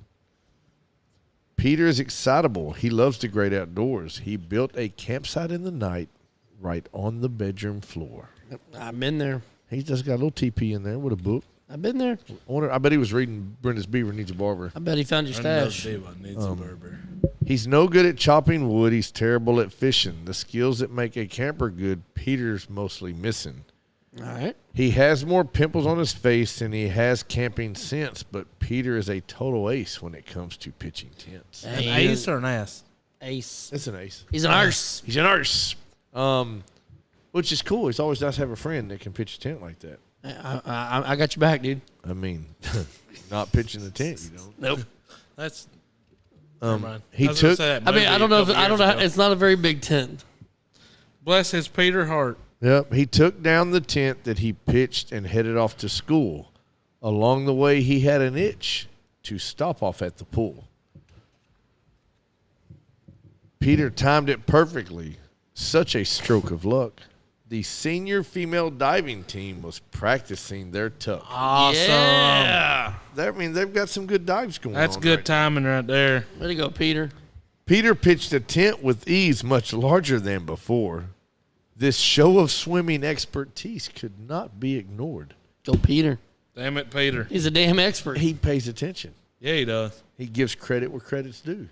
Peter is excitable. He loves the great outdoors. He built a campsite in the night right on the bedroom floor. I've been there. He just got a little teepee in there with a book. I've been there. I bet he was reading Brenda's Beaver Needs a Barber. I bet he found your stash. Needs a Berber. He's no good at chopping wood. He's terrible at fishing. The skills that make a camper good, Peter's mostly missing. All right. He has more pimples on his face than he has camping sense, but Peter is a total ace when it comes to pitching tents. An ace or an ass? Ace. It's an ace. He's an arse. He's an arse. Which is cool. It's always nice to have a friend that can pitch a tent like that. I got your back, dude. I mean, not pitching the tent, you don't. Nope. That's. Never mind. he I was gonna took- say that I mean, movie I don't a know if couple I don't years know. ago. It's not a very big tent. Bless his Peter heart. Yep, he took down the tent that he pitched and headed off to school. Along the way, he had an itch to stop off at the pool. Peter timed it perfectly. Such a stroke of luck. The senior female diving team was practicing their tuck. Awesome. Yeah. I mean, they've got some good dives going That's on. good right timing right there. Way to go, Peter. Peter pitched a tent with ease much larger than before. This show of swimming expertise could not be ignored. Go, Peter. Damn it, Peter. He's a damn expert. He pays attention. Yeah, he does. He gives credit where credit's due.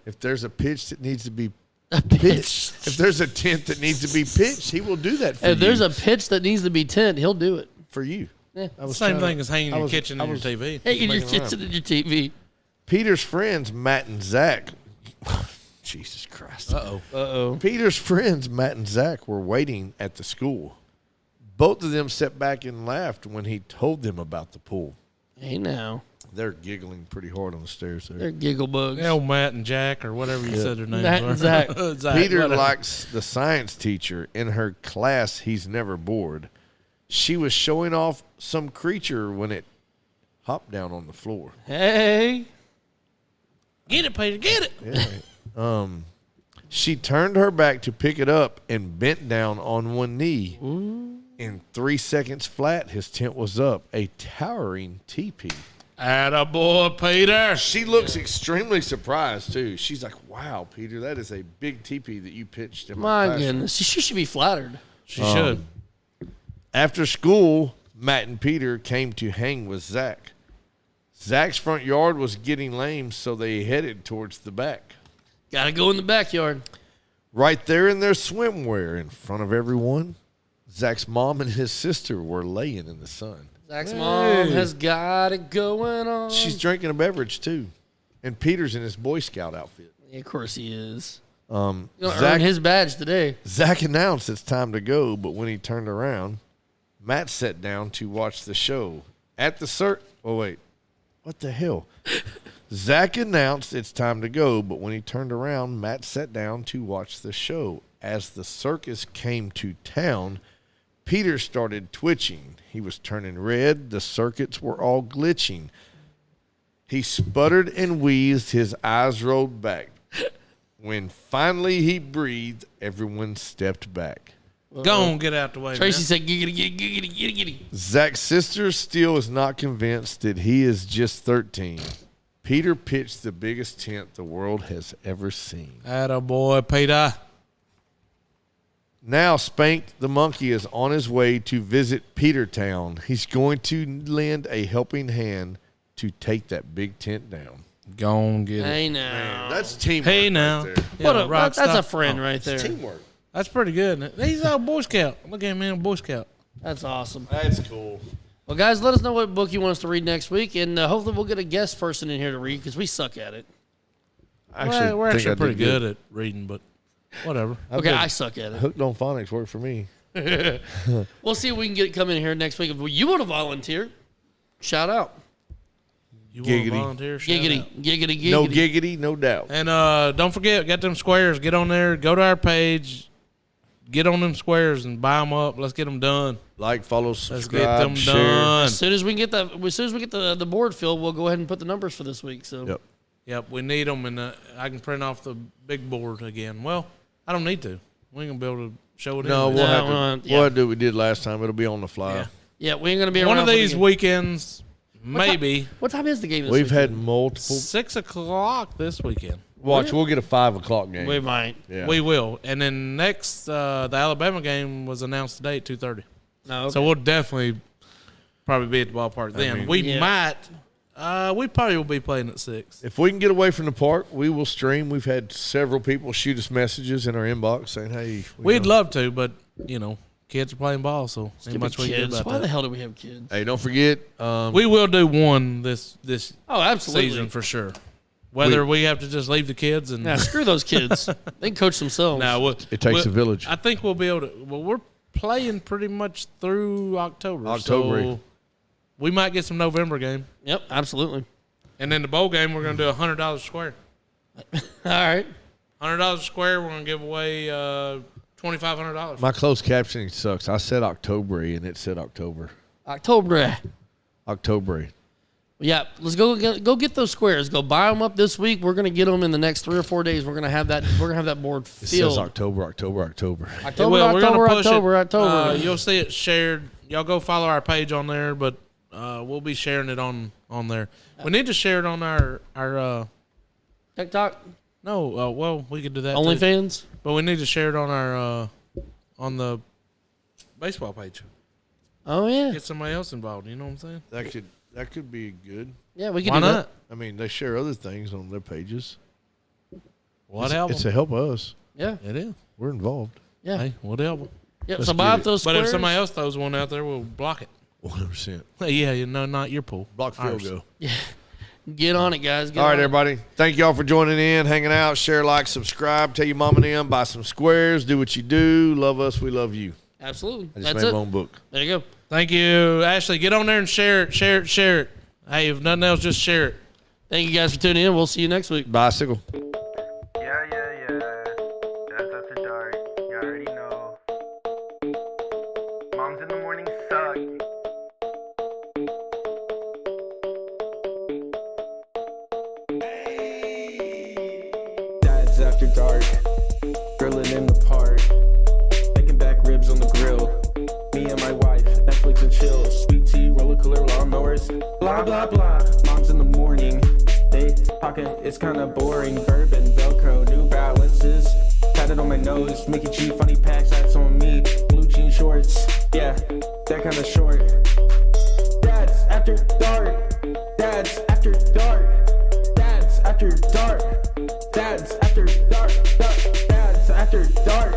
If there's a pitch that needs to be A pitched, pitch. if there's a tent that needs to be pitched, he will do that for you. If there's a pitch that needs to be tent, he'll do it. for you. Yeah. I was Same trying thing to- as hanging I your was- kitchen I and was- your TV. Hey, you're making just it around. kitchen in your TV. Peter's friends, Matt and Zach. Jesus Christ. Uh-oh. Peter's friends, Matt and Zach, were waiting at the school. Both of them sat back and laughed when he told them about the pool. Hey, now. They're giggling pretty hard on the stairs there. They're giggle bugs. Yeah, old Matt and Jack or whatever you said their names Matt were. and Zach. Zach, Peter whatever. likes the science teacher. In her class, he's never bored. She was showing off some creature when it hopped down on the floor. Hey. Get it, Peter, get it. Yeah. She turned her back to pick it up and bent down on one knee. In 3 seconds flat, his tent was up, a towering teepee. Attaboy, Peter. She looks extremely surprised, too. She's like, wow, Peter, that is a big teepee that you pitched in my My classroom." goodness. She should be flattered. She should. After school, Matt and Peter came to hang with Zach. Zach's front yard was getting lame, so they headed towards the back. Got to go in the backyard. Right there in their swimwear in front of everyone, Zach's mom and his sister were laying in the sun. Zach's mom has got it going on. She's drinking a beverage, too. And Peter's in his Boy Scout outfit. Yeah, of course he is. Um, He's gonna Zach, earn his badge today. Zach announced it's time to go, but when he turned around, Matt sat down to watch the show. At the Oh, wait. What the hell? Zach announced it's time to go, but when he turned around, Matt sat down to watch the show. As the circus came to town, Peter started twitching. He was turning red. The circuits were all glitching. He sputtered and wheezed. His eyes rolled back. When finally he breathed, everyone stepped back. Go on, get out the way. Tracy man. said, giggity. Zach's sister still is not convinced that he is just 13. Peter pitched the biggest tent the world has ever seen. Attaboy, Peter. Now Spank the monkey is on his way to visit Petertown. He's going to lend a helping hand to take that big tent down. Go on, get it. Hey, now. That's teamwork. Hey, now. Right there. What Yeah, a, rock that's a star. friend right there. Teamwork. That's pretty good. He's a Boy Scout. Look at him, man, a Boy Scout. That's awesome. That's cool. Well, guys, let us know what book you want us to read next week, and hopefully we'll get a guest person in here to read because we suck at it. We're think I actually pretty did good at reading, but whatever. Okay, I suck at it. Hooked on Phonics worked for me. We'll see if we can get come in here next week. If you want to volunteer, shout out. You want to Giggity. volunteer? Shout Giggity, out. giggity. No giggity, no doubt. And don't forget, get them squares. Get on there. Go to our page. Get on them squares and buy them up. Let's get them done. Like, follow, Let's subscribe, get them share. done. As soon as we get the board filled, we'll go ahead and put the numbers for this week. So Yep. Yep, we need them, and I can print off the big board again. Well, I don't need to. We ain't gonna be able to show it. No, in we'll there. have to. yeah. We'll have to do what we did last time. It'll be on the fly. Yeah. yeah, we ain't gonna be One around of for the these game. weekends, maybe What time is the game this We've had weekend? multiple. 6 o'clock this weekend. Watch, we'll get a 5 o'clock game. We might. Yeah. We will, and then next the Alabama game was announced today at 2:30. No, okay. So we'll definitely probably be at the ballpark then. mean- we Yeah. might. We probably will be playing at 6. If we can get away from the park, we will stream. We've had several people shoot us messages in our inbox saying, "Hey, We'd love to, but kids are playing ball, so ain't Stupid much we can do kids. about Why that. the hell do we have kids? Hey, don't forget. We will do one this Oh, absolutely. season for sure. Whether we have to just leave the kids and Nah, screw those kids. They can coach themselves. no, It takes a village. I think we'll be able to. Well, we're playing pretty much through October. October. So we might get some November game, Yep, absolutely. and then the bowl game we're going to do $100 square. All right. $100 square. We're going to give away $2,500. My closed captioning sucks. I said October and it said October. October. October. Yeah, let's go get those squares. Go buy them up this week. We're gonna get them in the next 3 or 4 days. We're gonna have that board It filled. says October. October, We're gonna push October. it. You'll see it shared. Y'all go follow our page on there, but we'll be sharing it on there. We need to share it on our TikTok, no. Well, we could do that. too. OnlyFans. But we need to share it on our on the baseball page. Oh yeah, Get somebody else involved. You know what I'm saying? That could be good. yeah. We can Why do not? I mean, they share other things on their pages. What help? It's to help us. that. Yeah, It is. We're involved. yeah. Hey, what help? Yep. let's So buy get up it. those But squares. if somebody else throws one out there, we'll block it. 100%. Yeah, not your pool. Block field Ours. goal. Get on it, guys. Get All right, on it. everybody. Thank y'all for joining in, hanging out, share, like, subscribe. Tell your mom and them, buy some squares, do what you do. Love us, we love you. Absolutely. I just That's made it. my own book. There you go. Thank you, Ashley. Get on there and share it. Hey, if nothing else, just share it. Thank you guys for tuning in. We'll see you next week. Bicycle. Yeah. That's after dark. You already know. Moms in the morning suck. Dads after dark, grilling in the park, making back ribs on the grill. Me and my wife, Netflix and chill. Sweet tea, roller cooler, lawnmowers, blah blah blah. Moms in the morning, they talking, it's kinda boring. Bourbon, Velcro, New Balances, tatted on my nose. Mickey G, funny packs, that's on me. Blue jean shorts, yeah, that kinda short. Dads after dark, dads after dark, dads after dark. Dads after dark, dads after dark.